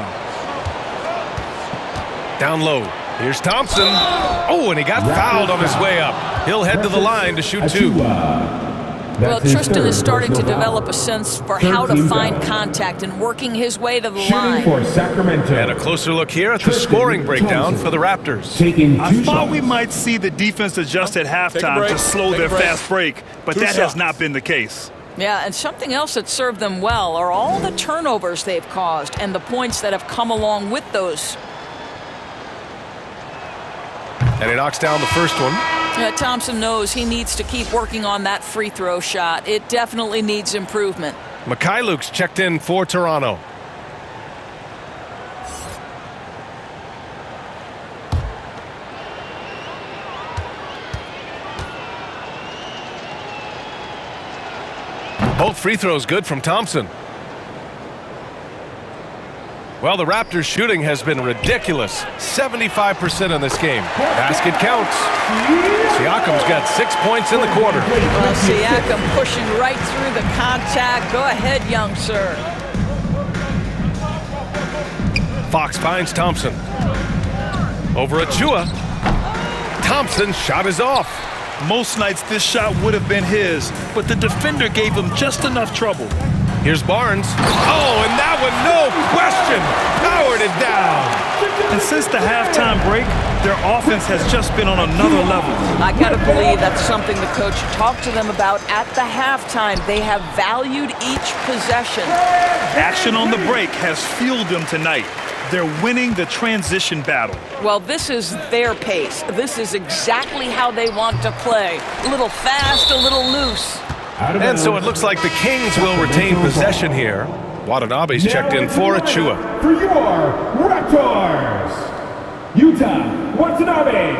Down low. Here's Thompson. Oh, and he got fouled on his way up. He'll head to the line to shoot 2. Well, Tristan is starting to develop a sense for how to find contact and working his way to the line. For Sacramento. And a closer look here at the scoring breakdown for the Raptors. I thought we might see the defense adjust at halftime to slow their fast break, but that has not been the case. Yeah, and something else that served them well are all the turnovers they've caused and the points that have come along with those. And he knocks down the first one. Thompson knows he needs to keep working on that free throw shot. It definitely needs improvement. Mikhailuk's checked in for Toronto. Both free throws good from Thompson. Well, the Raptors' shooting has been ridiculous. 75% in this game. Basket counts. Siakam's got 6 points in the quarter. Well, Siakam pushing right through the contact. Go ahead, young sir. Fox finds Thompson. Over Achua. Thompson's shot is off. Most nights this shot would have been his, but the defender gave him just enough trouble. Here's Barnes. Oh, and that one, no question, powered it down. And since the halftime break, their offense has just been on another level. I got to believe that's something the coach talked to them about at the halftime. They have valued each possession. Action on the break has fueled them tonight. They're winning the transition battle. Well, this is their pace. This is exactly how they want to play. A little fast, a little loose. And so it looks like the Kings will retain possession here. Watanabe's checked in for Achua. For your Raptors, Yuta Watanabe.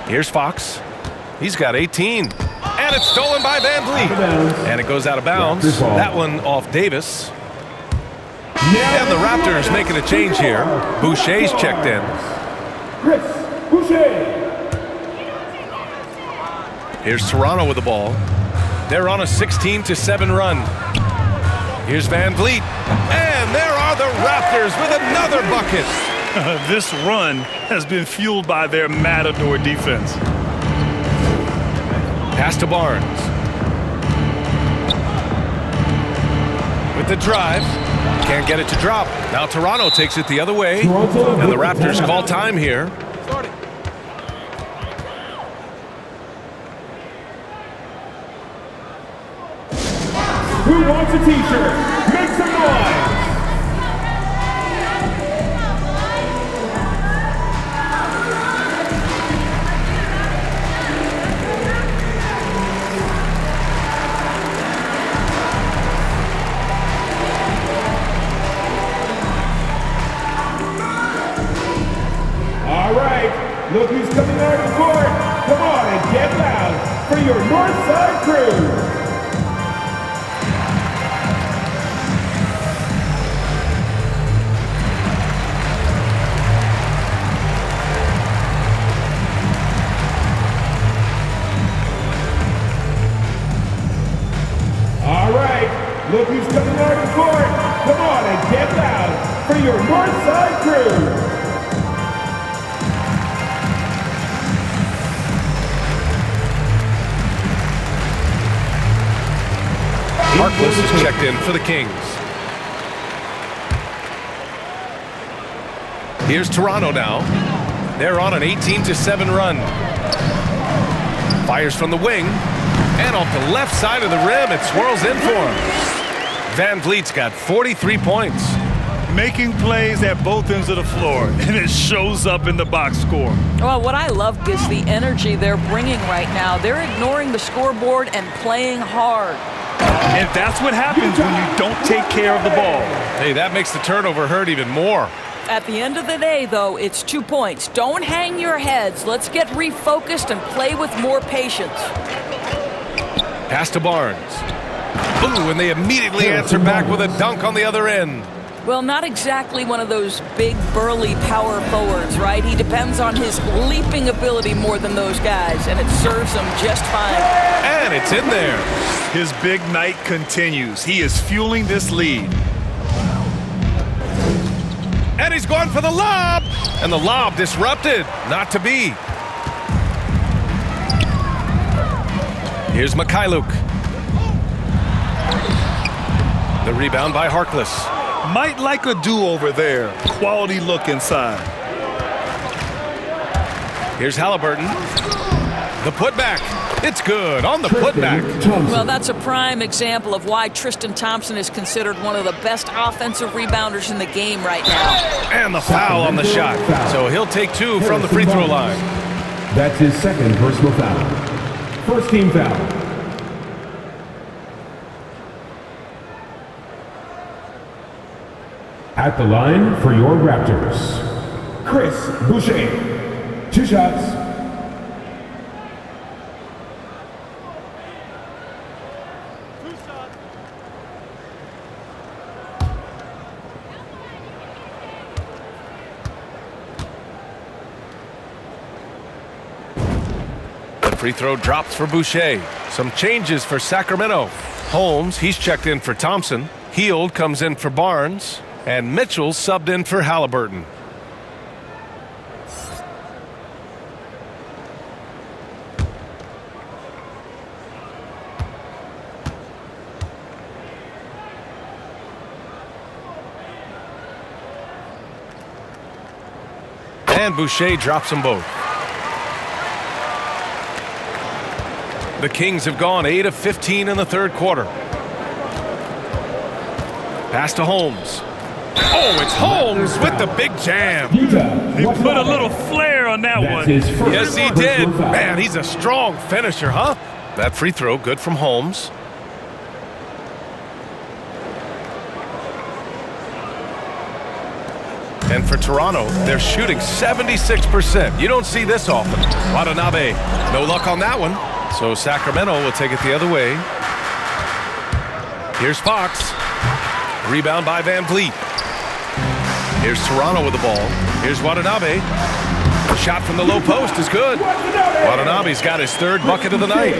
Here's Fox. He's got 18. And it's stolen by Van Vliet. And it goes out of bounds. That one off Davis. And the Raptors making a change here. Boucher's checked in. Chris Boucher. Here's Toronto with the ball. They're on a 16-7 run. Here's Van Vliet. And there are the Raptors with another bucket. This run has been fueled by their Matador defense. Pass to Barnes. With the drive. Can't get it to drop. Now Toronto takes it the other way. And the Raptors call time here. Who wants a t-shirt? Make some noise! your North Side crew. All right, look who's coming on the court. Come on and get loud for your North Side crew. Harkless is checked in for the Kings. Here's Toronto now. They're on an 18-7 run. Fires from the wing. And off the left side of the rim, it swirls in for him. Van Vliet's got 43 points. Making plays at both ends of the floor, and it shows up in the box score. Well, what I love is the energy they're bringing right now. They're ignoring the scoreboard and playing hard. And that's what happens when you don't take care of the ball. Hey, that makes the turnover hurt even more. At the end of the day, though, it's 2 points. Don't hang your heads. Let's get refocused and play with more patience. Pass to Barnes. Ooh, and they immediately answer back with a dunk on the other end. Well, not exactly one of those big, burly power forwards, right? He depends on his leaping ability more than those guys, and it serves him just fine. And it's in there. His big night continues. He is fueling this lead. And he's going for the lob. And the lob disrupted. Not to be. Here's Mikhailuk. The rebound by Harkless. Might like a do-over there. Quality look inside. Here's Halliburton. The putback. It's good on the putback. Well, that's a prime example of why Tristan Thompson is considered one of the best offensive rebounders in the game right now. And the foul on the shot. So he'll take 2 from the free throw line. That's his second personal foul. First team foul. At the line for your Raptors, Chris Boucher. 2 shots. The free throw drops for Boucher. Some changes for Sacramento. Holmes, he's checked in for Thompson. Heald comes in for Barnes. And Mitchell subbed in for Halliburton. And Boucher drops them both. The Kings have gone 8 of 15 in the third quarter. Pass to Holmes. Oh, it's Holmes with the big jam. He put a little flair on that one. Yes, he did. Man, he's a strong finisher, huh? That free throw, good from Holmes. And for Toronto, they're shooting 76%. You don't see this often. Watanabe, no luck on that one. So Sacramento will take it the other way. Here's Fox. Rebound by Van Vliet. Here's Toronto with the ball. Here's Watanabe. Shot from the low post is good. Watanabe's got his 3rd bucket of the night.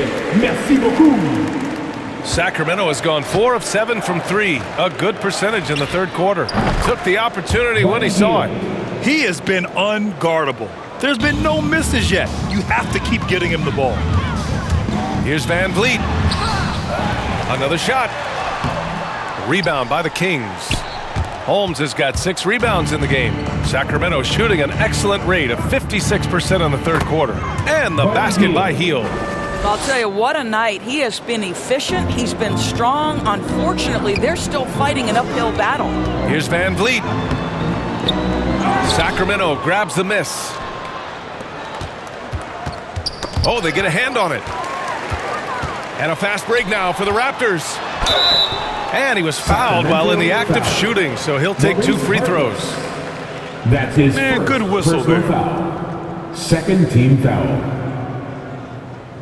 Sacramento has gone 4 of 7 from 3. A good percentage in the third quarter. Took the opportunity when he saw it. He has been unguardable. There's been no misses yet. You have to keep getting him the ball. Here's Van Vliet. Another shot. Rebound by the Kings. Holmes has got 6 rebounds in the game. Sacramento shooting an excellent rate of 56% in the third quarter. And the basket by Heald. I'll tell you, what a night. He has been efficient. He's been strong. Unfortunately, they're still fighting an uphill battle. Here's Van Vliet. Sacramento grabs the miss. Oh, they get a hand on it. And a fast break now for the Raptors. And he was fouled while in the act of shooting, so he'll take 2 free throws. That's his good whistle there. Foul. Second team foul.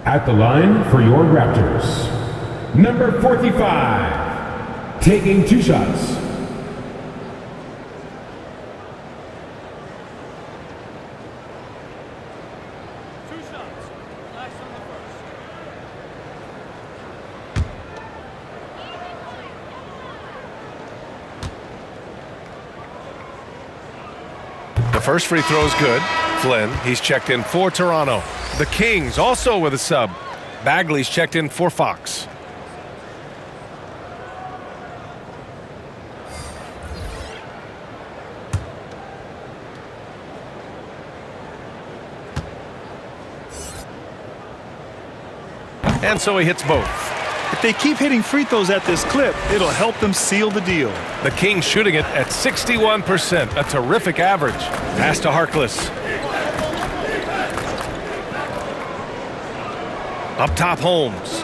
At the line for your Raptors, number 45, taking 2 shots. The first free throw is good. Flynn, he's checked in for Toronto. The Kings also with a sub. Bagley's checked in for Fox. And so he hits both. If they keep hitting free throws at this clip, it'll help them seal the deal. The Kings shooting it at 61%, a terrific average. Pass to Harkless. Up top, Holmes.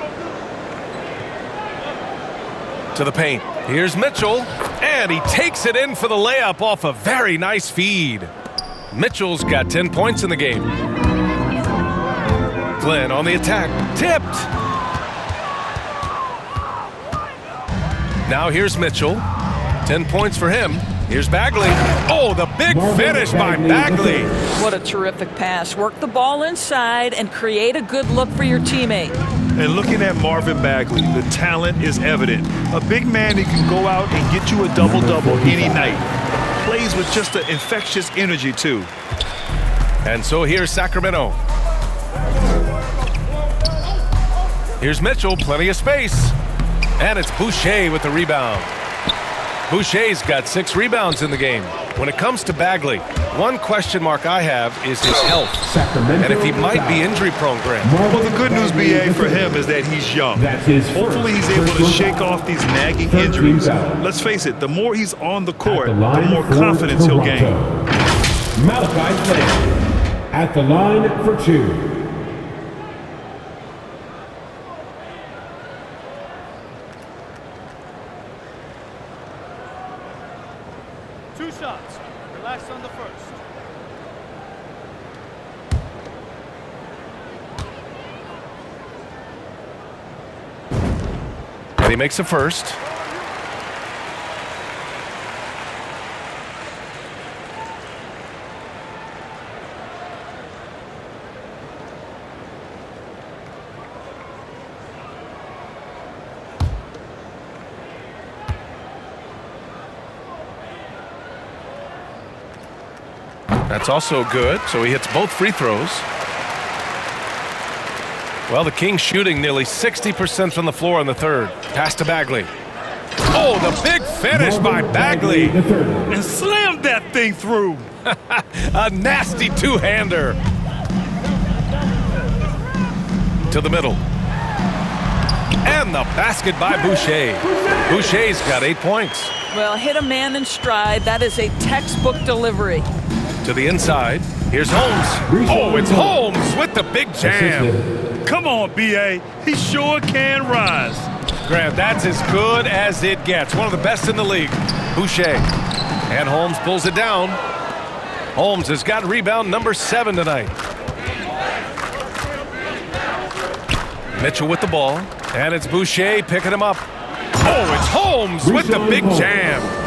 To the paint. Here's Mitchell, and he takes it in for the layup off a very nice feed. Mitchell's got 10 points in the game. Flynn on the attack. Tipped. Now here's Mitchell. 10 points for him. Here's Bagley. Oh, the big finish by Bagley. What a terrific pass. Work the ball inside and create a good look for your teammate. And looking at Marvin Bagley, the talent is evident. A big man who can go out and get you a double-double any night. Plays with just an infectious energy, too. And so here's Sacramento. Here's Mitchell, plenty of space. And it's Boucher with the rebound. Boucher's got 6 rebounds in the game. When it comes to Bagley, one question mark I have is his health. And if he might be injury-prone, Grant. Well, the good news, BA, for him is that he's young. Hopefully he's able to shake off these nagging injuries. Let's face it, the more he's on the court, the more confidence he'll gain. Malachi Flynn at the line for 2. Shots. Relax on the first. And he makes a first. That's also good, so he hits both free throws. Well, the Kings shooting nearly 60% from the floor in the third. Pass to Bagley. Oh, the big finish by Bagley. And slammed that thing through. A nasty two-hander. To the middle. And the basket by Boucher. Boucher's got 8 points. Well, hit a man in stride. That is a textbook delivery. To the inside. Here's Holmes. Oh, it's Holmes with the big jam. Come on, B.A. He sure can rise. Grant, that's as good as it gets. One of the best in the league. Boucher. And Holmes pulls it down. Holmes has got rebound number 7 tonight. Mitchell with the ball. And it's Boucher picking him up. Oh, it's Holmes with the big jam.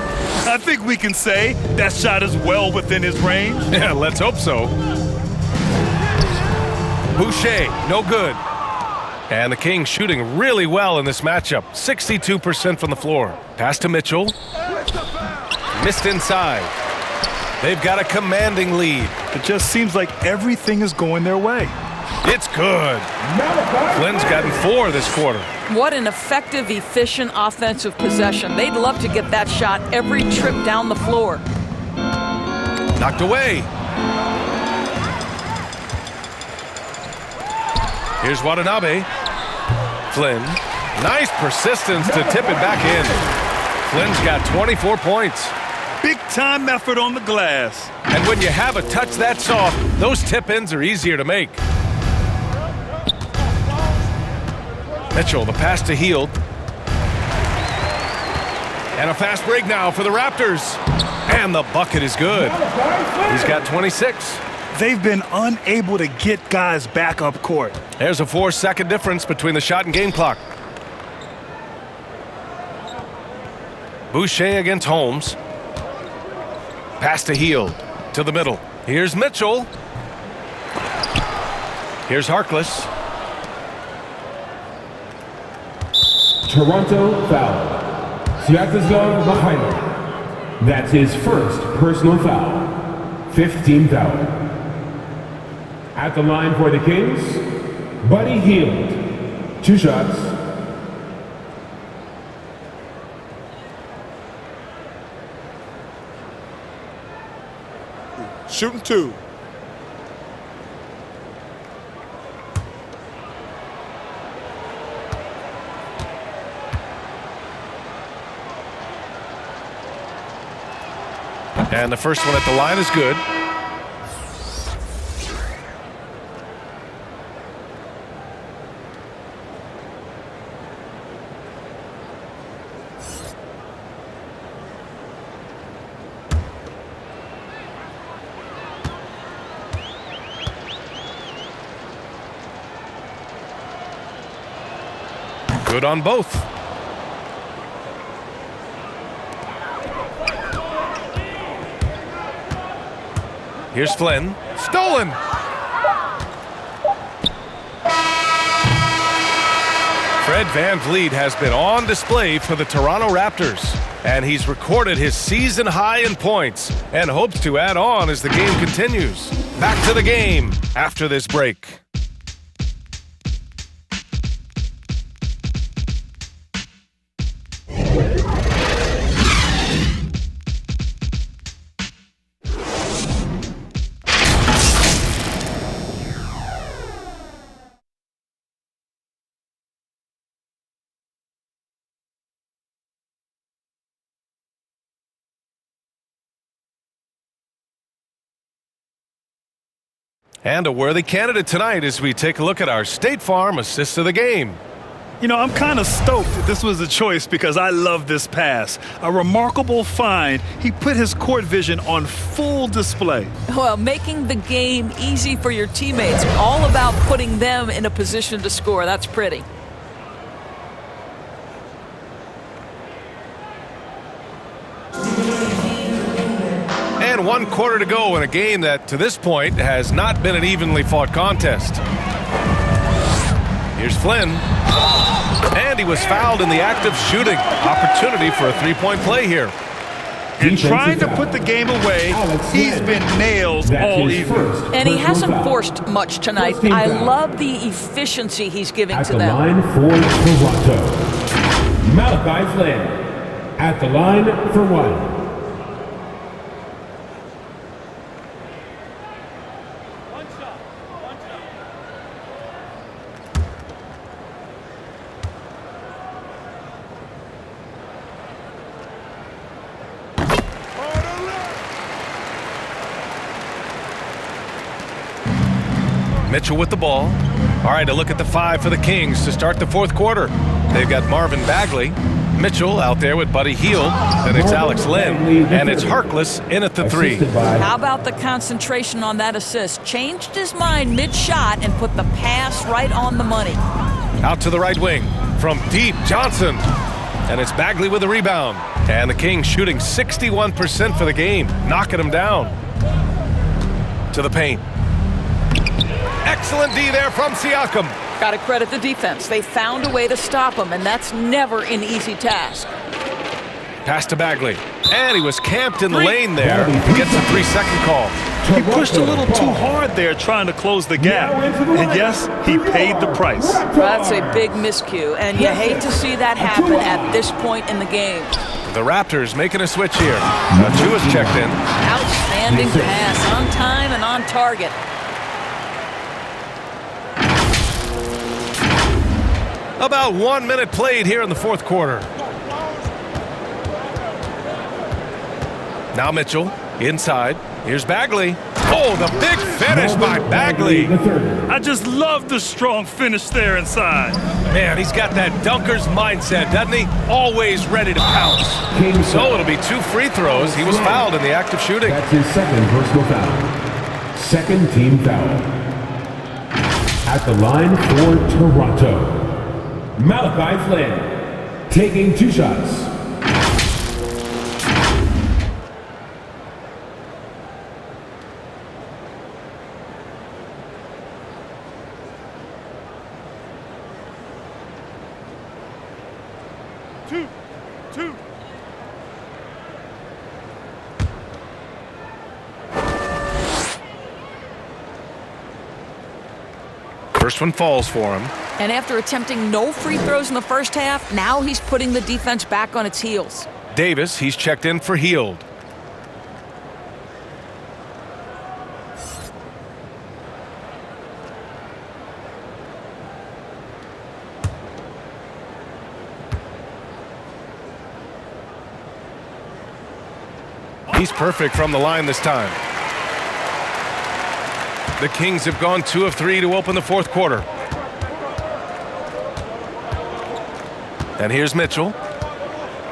I think we can say that shot is well within his range. Yeah, let's hope so. Boucher, no good. And the Kings shooting really well in this matchup. 62% from the floor. Pass to Mitchell. Missed inside. They've got a commanding lead. It just seems like everything is going their way. It's good. Flynn's gotten 4 this quarter. What an effective, efficient offensive possession. They'd love to get that shot every trip down the floor. Knocked away. Here's Watanabe. Flynn. Nice persistence to tip it back in. Flynn's got 24 points. Big time effort on the glass. And when you have a touch that soft, those tip-ins are easier to make. Mitchell, the pass to Hield. And a fast break now for the Raptors. And the bucket is good. He's got 26. they've been unable to get guys back up court. There's a 4-second difference between the shot and game clock. Boucher against Holmes. Pass to Hield. To the middle. Here's Mitchell. Here's Harkless. Toronto foul. Sviatoslav Mikhailov. That's his first personal foul. 15th foul. At the line for the Kings, Buddy Hield. 2 shots. Shooting 2. And the first one at the line is good. Good on both. Here's Flynn. Stolen! Fred VanVleet has been on display for the Toronto Raptors, and he's recorded his season high in points and hopes to add on as the game continues. Back to the game after this break. And a worthy candidate tonight as we take a look at our State Farm assist of the game. You know, I'm kind of stoked that this was a choice because I love this pass. A remarkable find. He put his court vision on full display. Well, making the game easy for your teammates. All about putting them in a position to score. That's pretty. And 1 quarter to go in a game that, to this point, has not been an evenly fought contest. Here's Flynn. And he was fouled in the act of shooting. Opportunity for a 3-point play here. And trying to put the game away, he's been nails all evening. And he hasn't forced much tonight. I love the efficiency he's giving to them. At the line for Toronto, Malachi Flynn. At the line for 1. Mitchell with the ball. All right, a look at the 5 for the Kings to start the 4th quarter. They've got Marvin Bagley. Mitchell out there with Buddy Hield. And it's Alex Len. And it's Harkless in at the 3. How about the concentration on that assist? Changed his mind mid-shot and put the pass right on the money. Out to the right wing. From deep, Johnson. And it's Bagley with the rebound. And the Kings shooting 61% for the game. Knocking them down. To the paint. Excellent D there from Siakam. Got to credit the defense. They found a way to stop him, and that's never an easy task. Pass to Bagley. And he was camped in the lane there. He gets a 3-second call. He pushed a little too hard there trying to close the gap. And yes, he paid the price. That's a big miscue, and you hate to see that happen at this point in the game. The Raptors making a switch here. Achua's checked in. Outstanding pass, on time and on target. About 1 minute played here in the 4th quarter. Now Mitchell, inside. Here's Bagley. Oh, the big finish by Bagley. I just love the strong finish there inside. Man, he's got that dunker's mindset, doesn't he? Always ready to pounce. So it'll be 2 free throws. He was fouled in the act of shooting. That's his 2nd personal foul. Second team foul. At the line for Toronto, Malachi Flynn, taking 2 shots. Two. First one falls for him. And after attempting no free throws in the first half, now he's putting the defense back on its heels. Davis, he's checked in for Heald. He's perfect from the line this time. The Kings have gone 2 of 3 to open the fourth quarter. And here's Mitchell.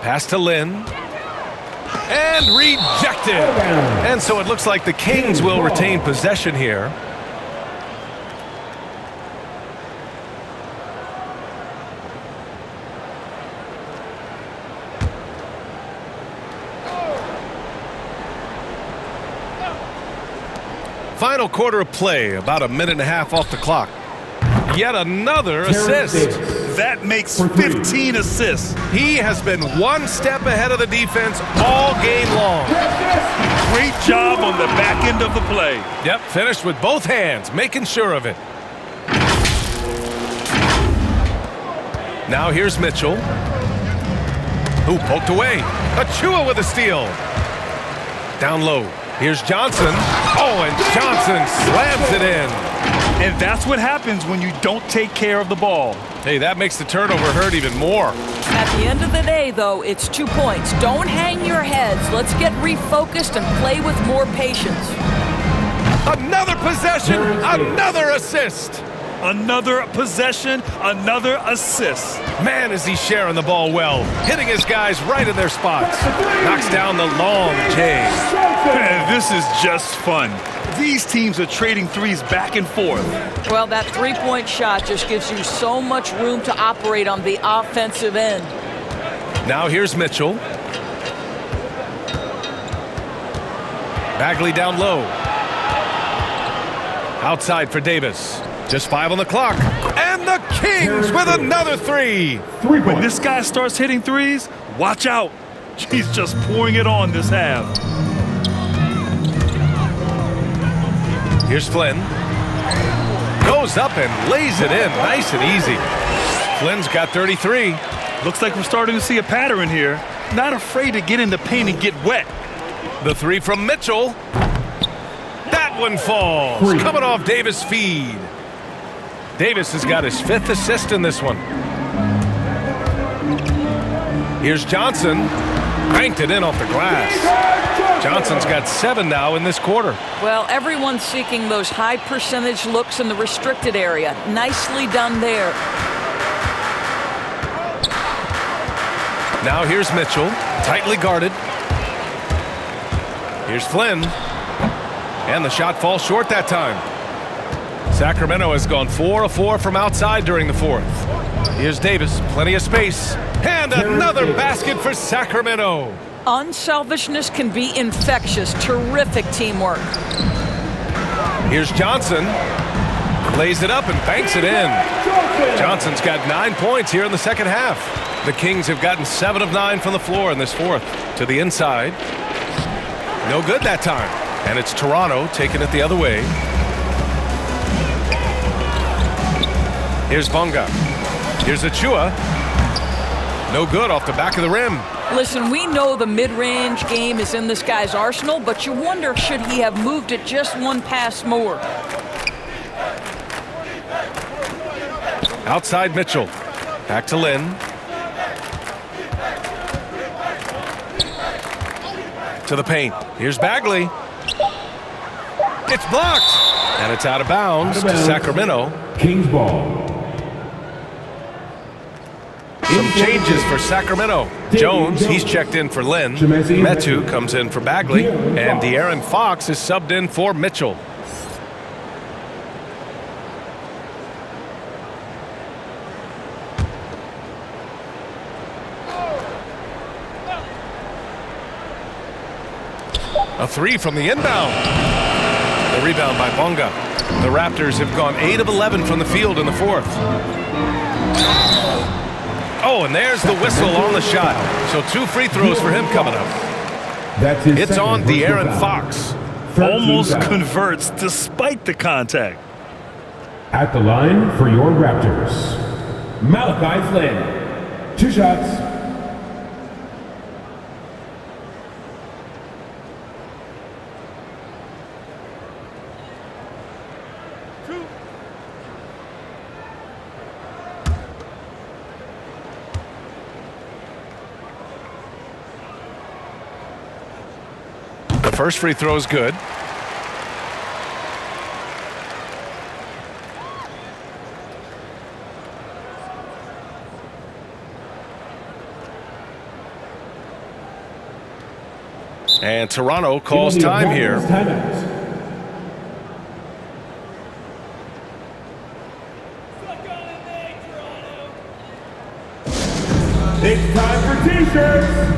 Pass to Lynn. And rejected. And so it looks like the Kings will retain possession here. Final quarter of play, about a minute and a half off the clock. Yet another assist. That makes 15 assists. He has been one step ahead of the defense all game long. Great job on the back end of the play. Yep, finished with both hands, making sure of it. Now here's Mitchell, who poked away. Achua with a steal. Down low. Here's Johnson. Oh, and Johnson slams it in. And that's what happens when you don't take care of the ball. Hey, that makes the turnover hurt even more. At the end of the day, though, it's 2 points. Don't hang your heads. Let's get refocused and play with more patience. Another possession, another assist. Another possession, another assist. Man, is he sharing the ball well, hitting his guys right in their spots. Knocks down the long J. Man, this is just fun. These teams are trading threes back and forth. Well, that three-point shot just gives you so much room to operate on the offensive end. Now here's Mitchell. Bagley down low. Outside for Davis. Just 5 on the clock. And the Kings with another 3. When this guy starts hitting threes, watch out. He's just pouring it on this half. Here's Flynn. Goes up and lays it in nice and easy. Flynn's got 33. Looks like we're starting to see a pattern here. Not afraid to get in the paint and get wet. The 3 from Mitchell. That one falls. Coming off Davis' feed. Davis has got his 5th assist in this one. Here's Johnson. Banked it in off the glass. Johnson's got 7 now in this quarter. Well, everyone's seeking those high percentage looks in the restricted area. Nicely done there. Now here's Mitchell, tightly guarded. Here's Flynn. And the shot falls short that time. Sacramento has gone 4 of 4 from outside during the fourth. Here's Davis, plenty of space. And another basket for Sacramento. Unselfishness can be infectious. Terrific teamwork. Here's Johnson. Lays it up and banks it in. Johnson's got 9 points here in the second half. The Kings have gotten 7 of 9 from the floor in this fourth. To the inside. No good that time. And it's Toronto taking it the other way. Here's Bonga. Here's Achua. No good off the back of the rim. Listen, we know the mid-range game is in this guy's arsenal, but you wonder, should he have moved it just one pass more? Outside Mitchell. Back to Lynn. To the paint. Here's Bagley. It's blocked. And it's out of bounds to Sacramento. Kings ball. Some changes for Sacramento. Jones, he's checked in for Lynn. Metu comes in for Bagley. And De'Aaron Fox is subbed in for Mitchell. A three from the inbound. The rebound by Bonga. The Raptors have gone 8 of 11 from the field in the fourth. Oh, and there's the whistle on the shot. So 2 free throws for him coming up. That's his It's on second De'Aaron personal Fox. foul. Almost 13 foul. converts despite the contact. At the line for your Raptors, Malachi Flynn. 2 shots. The first free throw is good. And Toronto calls time here. It's time for t-shirts.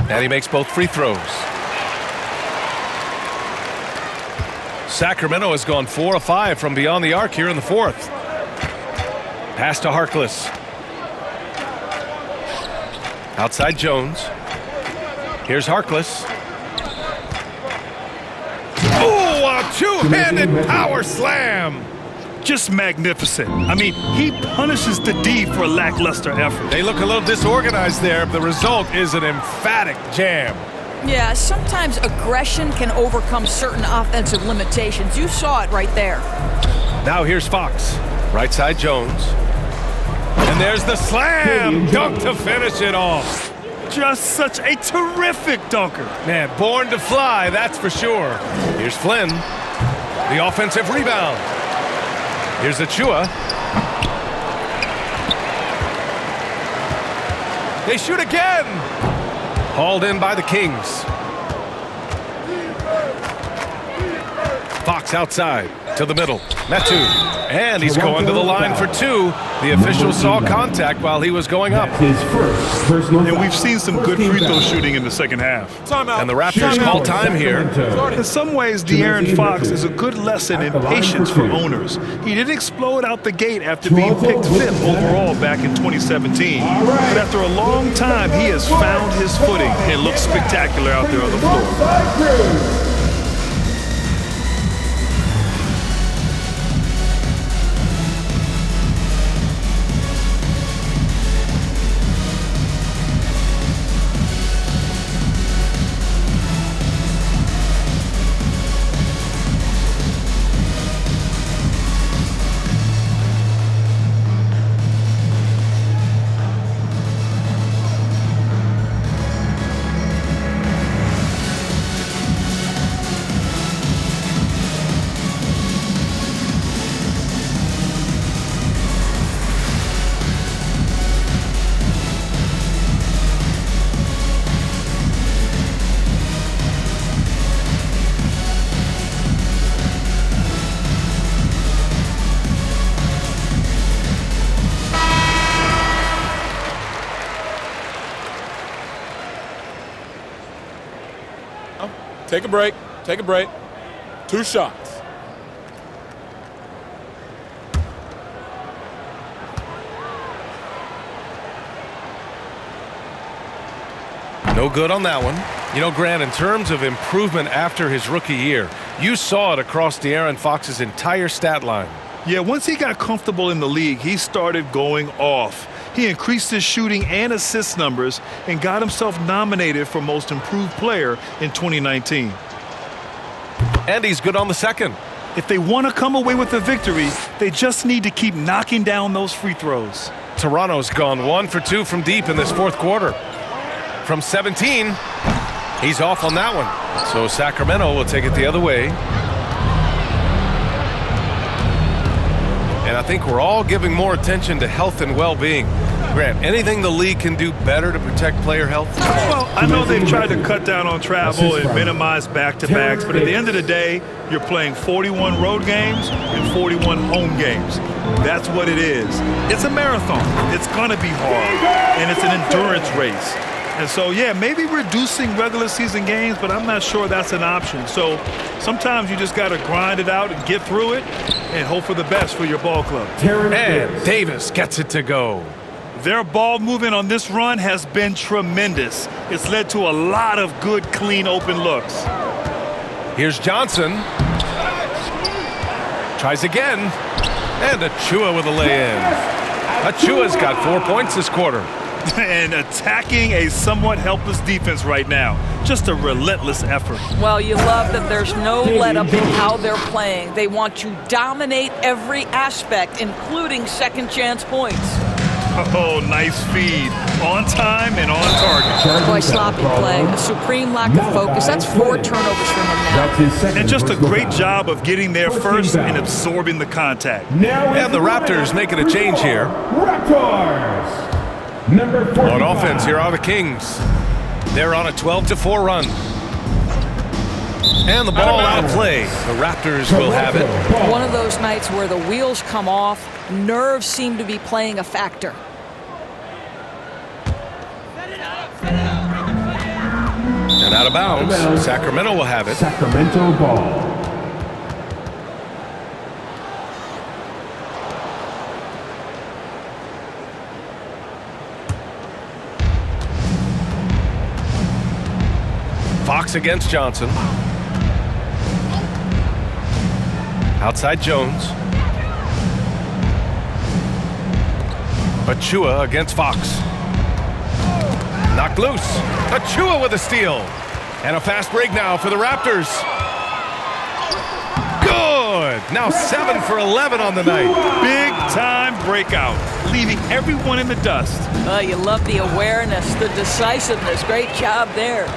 And he makes both free throws. Sacramento has gone 4 of 5 from beyond the arc here in the fourth. Pass to Harkless. Outside Jones. Here's Harkless. Oh, a two-handed power slam. Just magnificent. I mean, he punishes the D for lackluster effort. They look a little disorganized there. The result is an emphatic jam. Yeah, sometimes aggression can overcome certain offensive limitations. You saw it right there. Now here's Fox. Right side Jones. And there's the slam dunk to finish it off. Just such a terrific dunker. Man, born to fly, that's for sure. Here's Flynn. The offensive rebound. Here's Achua. They shoot again. Hauled in by the Kings. Fox outside to the middle. Metu. And he's going to the line for 2. The official saw contact while he was going up. His first personal And we've seen some good free throw shooting in the second half. And the Raptors call time here. In some ways, De'Aaron Fox is a good lesson in patience for owners. He didn't explode out the gate after being picked 5th overall back in 2017. But after a long time, he has found his footing and looks spectacular out there on the floor. Take a break. Take a break. 2 shots. No good on that one. You know, Grant, in terms of improvement after his rookie year, you saw it across De'Aaron Fox's entire stat line. Yeah, once he got comfortable in the league, he started going off. He increased his shooting and assist numbers and got himself nominated for Most Improved Player in 2019. And he's good on the second. If they want to come away with a victory, they just need to keep knocking down those free throws. Toronto's gone 1 for 2 from deep in this fourth quarter. From 17, he's off on that one. So Sacramento will take it the other way. And I think we're all giving more attention to health and well-being. Grant, anything the league can do better to protect player health? Well, I know they've tried to cut down on travel and minimize back-to-backs, but at the end of the day, you're playing 41 road games and 41 home games. That's what it is. It's a marathon. It's going to be hard, and it's an endurance race. And so, yeah, maybe reducing regular season games, but I'm not sure that's an option. So sometimes you just got to grind it out and get through it and hope for the best for your ball club. And Davis gets it to go. Their ball movement on this run has been tremendous. It's led to a lot of good, clean, open looks. Here's Johnson. Tries again. And Achua with a lay-in. Achua's got 4 points this quarter. And attacking a somewhat helpless defense right now. Just a relentless effort. Well, you love that there's no let-up in how they're playing. They want to dominate every aspect, including second-chance points. Oh, nice feed. On time and on target. Boy, sloppy play. A supreme lack of focus. That's 4 turnovers from him now. And just a great job of getting there first and absorbing the contact. And the Raptors making a change here. Raptors! Number 45. On offense, here are the Kings. They're on a 12-4 run. And the ball out of play. The Raptors will have it. One of those nights where the wheels come off, nerves seem to be playing a factor. And out of bounds, Sacramento will have it. Sacramento ball. Fox against Johnson. Outside Jones. Achua against Fox. Knocked loose. Achua with a steal. And a fast break now for the Raptors. Good. Now 7 for 11 on the night. Big time breakout, leaving everyone in the dust. Oh, you love the awareness, the decisiveness. Great job there.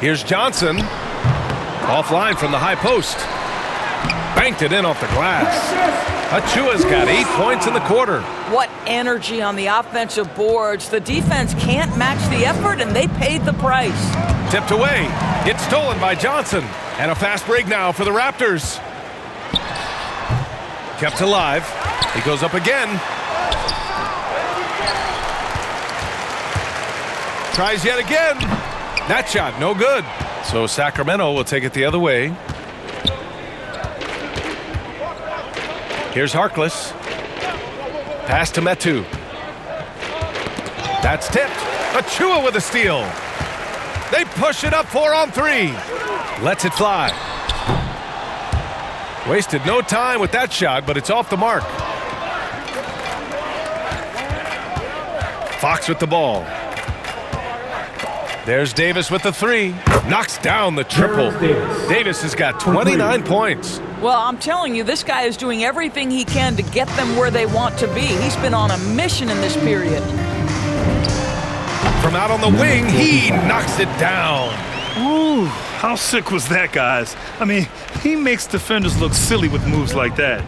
Here's Johnson. Offline from the high post. Banked it in off the glass. Achua's got 8 points in the quarter. What energy on the offensive boards. The defense can't match the effort, and they paid the price. Tipped away. It's stolen by Johnson. And a fast break now for the Raptors. Kept alive. He goes up again. Tries yet again. That shot, no good. So Sacramento will take it the other way. Here's Harkless. Pass to Metu. That's tipped. Achua with a steal. They push it up 4 on 3. Lets it fly. Wasted no time with that shot, but it's off the mark. Fox with the ball. There's Davis with the 3. Knocks down the triple. Davis has got 29 points. Well, I'm telling you, this guy is doing everything he can to get them where they want to be. He's been on a mission in this period. From out on the wing, he knocks it down. Ooh, how sick was that, guys? I mean, he makes defenders look silly with moves like that.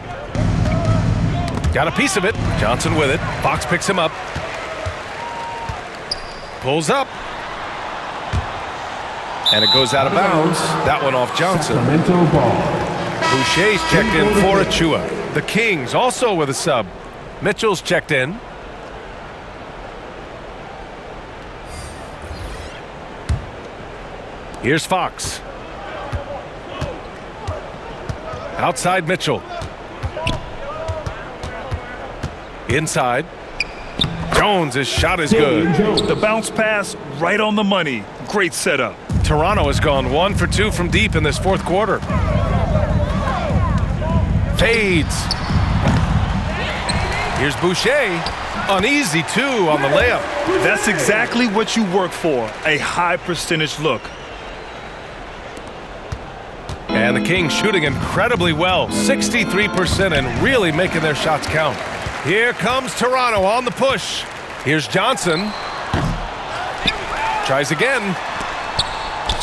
Got a piece of it. Johnson with it. Fox picks him up. Pulls up. And it goes out of bounds. That one off Johnson. Sacramento ball. Boucher's checked in for Achua. The Kings also with a sub. Mitchell's checked in. Here's Fox. Outside Mitchell. Inside. Jones, his shot is good. The bounce pass right on the money. Great setup. Toronto has gone 1 for 2 from deep in this fourth quarter. Fades. Here's Boucher. Uneasy, too, on the layup. That's exactly what you work for, a high percentage look. And the Kings shooting incredibly well, 63%, and really making their shots count. Here comes Toronto on the push. Here's Johnson. Tries again.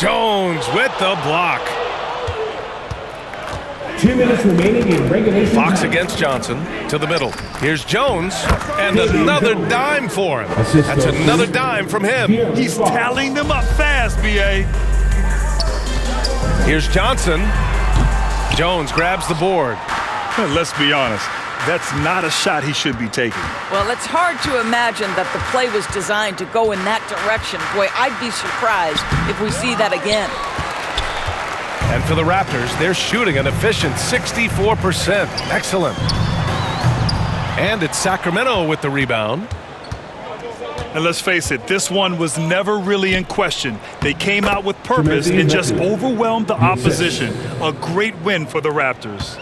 Jones with the block. 2 minutes remaining in regulation. Fox time. against Johnson to the middle. Here's Jones, and another dime for him. That's another dime from him. He's tallying them up fast, B.A. Here's Johnson. Jones grabs the board. Let's be honest. That's not a shot he should be taking. Well, it's hard to imagine that the play was designed to go in that direction. Boy, I'd be surprised if we see that again. And for the Raptors, they're shooting an efficient 64%. Excellent. And it's Sacramento with the rebound. And let's face it, this one was never really in question. They came out with purpose and just overwhelmed the opposition. A great win for the Raptors.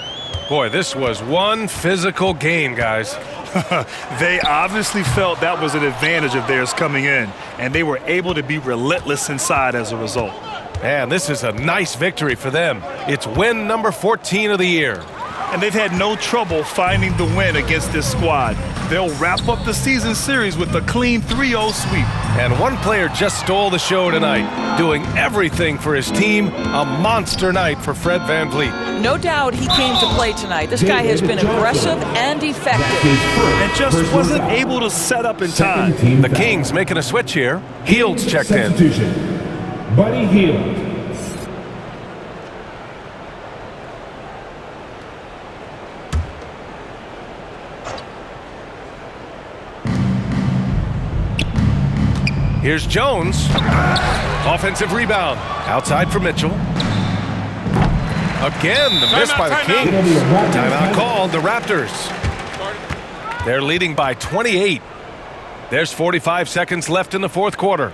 Boy, this was one physical game, guys. They obviously felt that was an advantage of theirs coming in, and they were able to be relentless inside as a result. And this is a nice victory for them. It's win number 14 of the year. And they've had no trouble finding the win against this squad. They'll wrap up the season series with a clean 3-0 sweep. And one player just stole the show tonight, doing everything for his team. A monster night for Fred VanVleet. No doubt he came to play tonight. This guy has been aggressive and effective. And just wasn't able to set up in time. The Kings making a switch here. Hield's checked in. Buddy Hield. Here's Jones. Offensive rebound. Outside for Mitchell. Again, the miss by the Kings. Timeout called, the Raptors. They're leading by 28. There's 45 seconds left in the fourth quarter.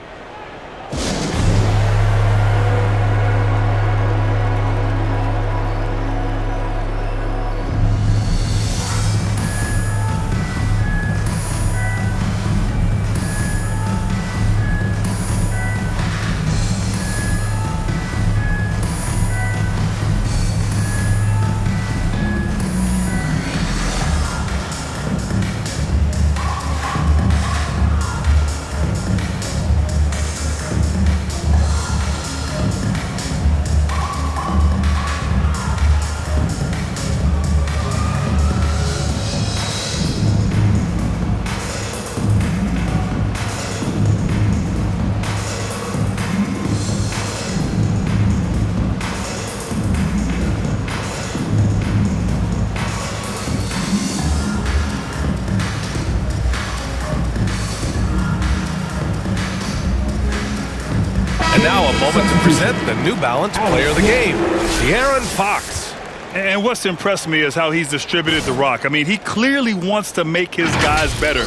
Now a moment to present the New Balance Player of the Game, De'Aaron Fox. And what's impressed me is how he's distributed the rock. I mean, he clearly wants to make his guys better.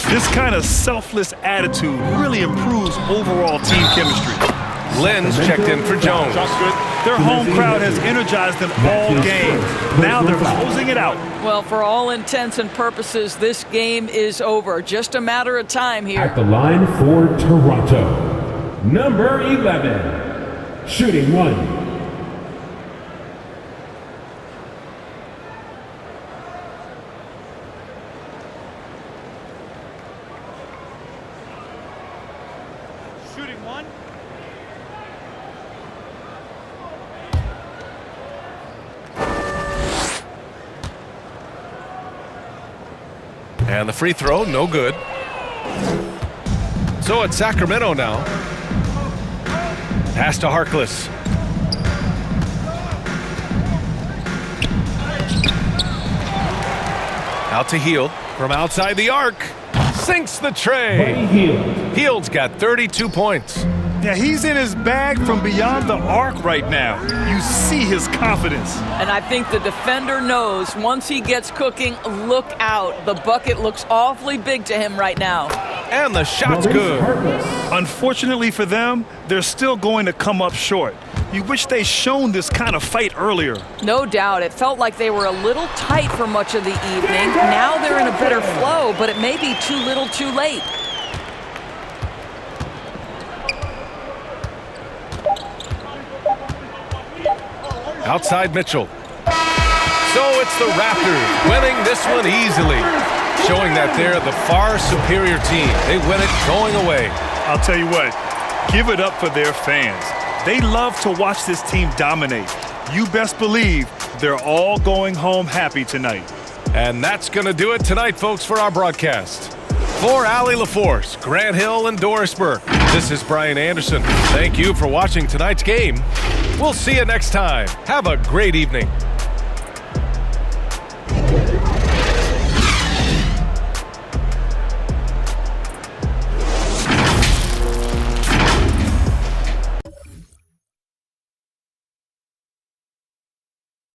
This kind of selfless attitude really improves overall team chemistry. Lynn's checked in for Jones. Their home crowd has energized them all game. Now they're closing it out. Well, for all intents and purposes, this game is over. Just a matter of time here. At the line for Toronto, number 11, shooting one. Shooting one. And the free throw, no good. So it's Sacramento now. Pass to Harkless. Out to Hield from outside the arc. Sinks the tray. Hield's got 32 points. Yeah, Yeah, he's in his bag from beyond the arc right now. You see his confidence. And I think the defender knows once he gets cooking, look out. The bucket looks awfully big to him right now. And the shot's good. Unfortunately for them, they're still going to come up short. You wish they'd shown this kind of fight earlier. No doubt. It felt like they were a little tight for much of the evening. Now they're in a better flow, but it may be too little too late. Outside Mitchell. So it's the Raptors winning this one easily, showing that they're the far superior team. They win it going away. I'll tell you what, give it up for their fans. They love to watch this team dominate. You best believe they're all going home happy tonight. And that's going to do it tonight, folks, for our broadcast. For Allie LaForce, Grant Hill, and Doris Burke, this is Brian Anderson. Thank you for watching tonight's game. We'll see you next time. Have a great evening.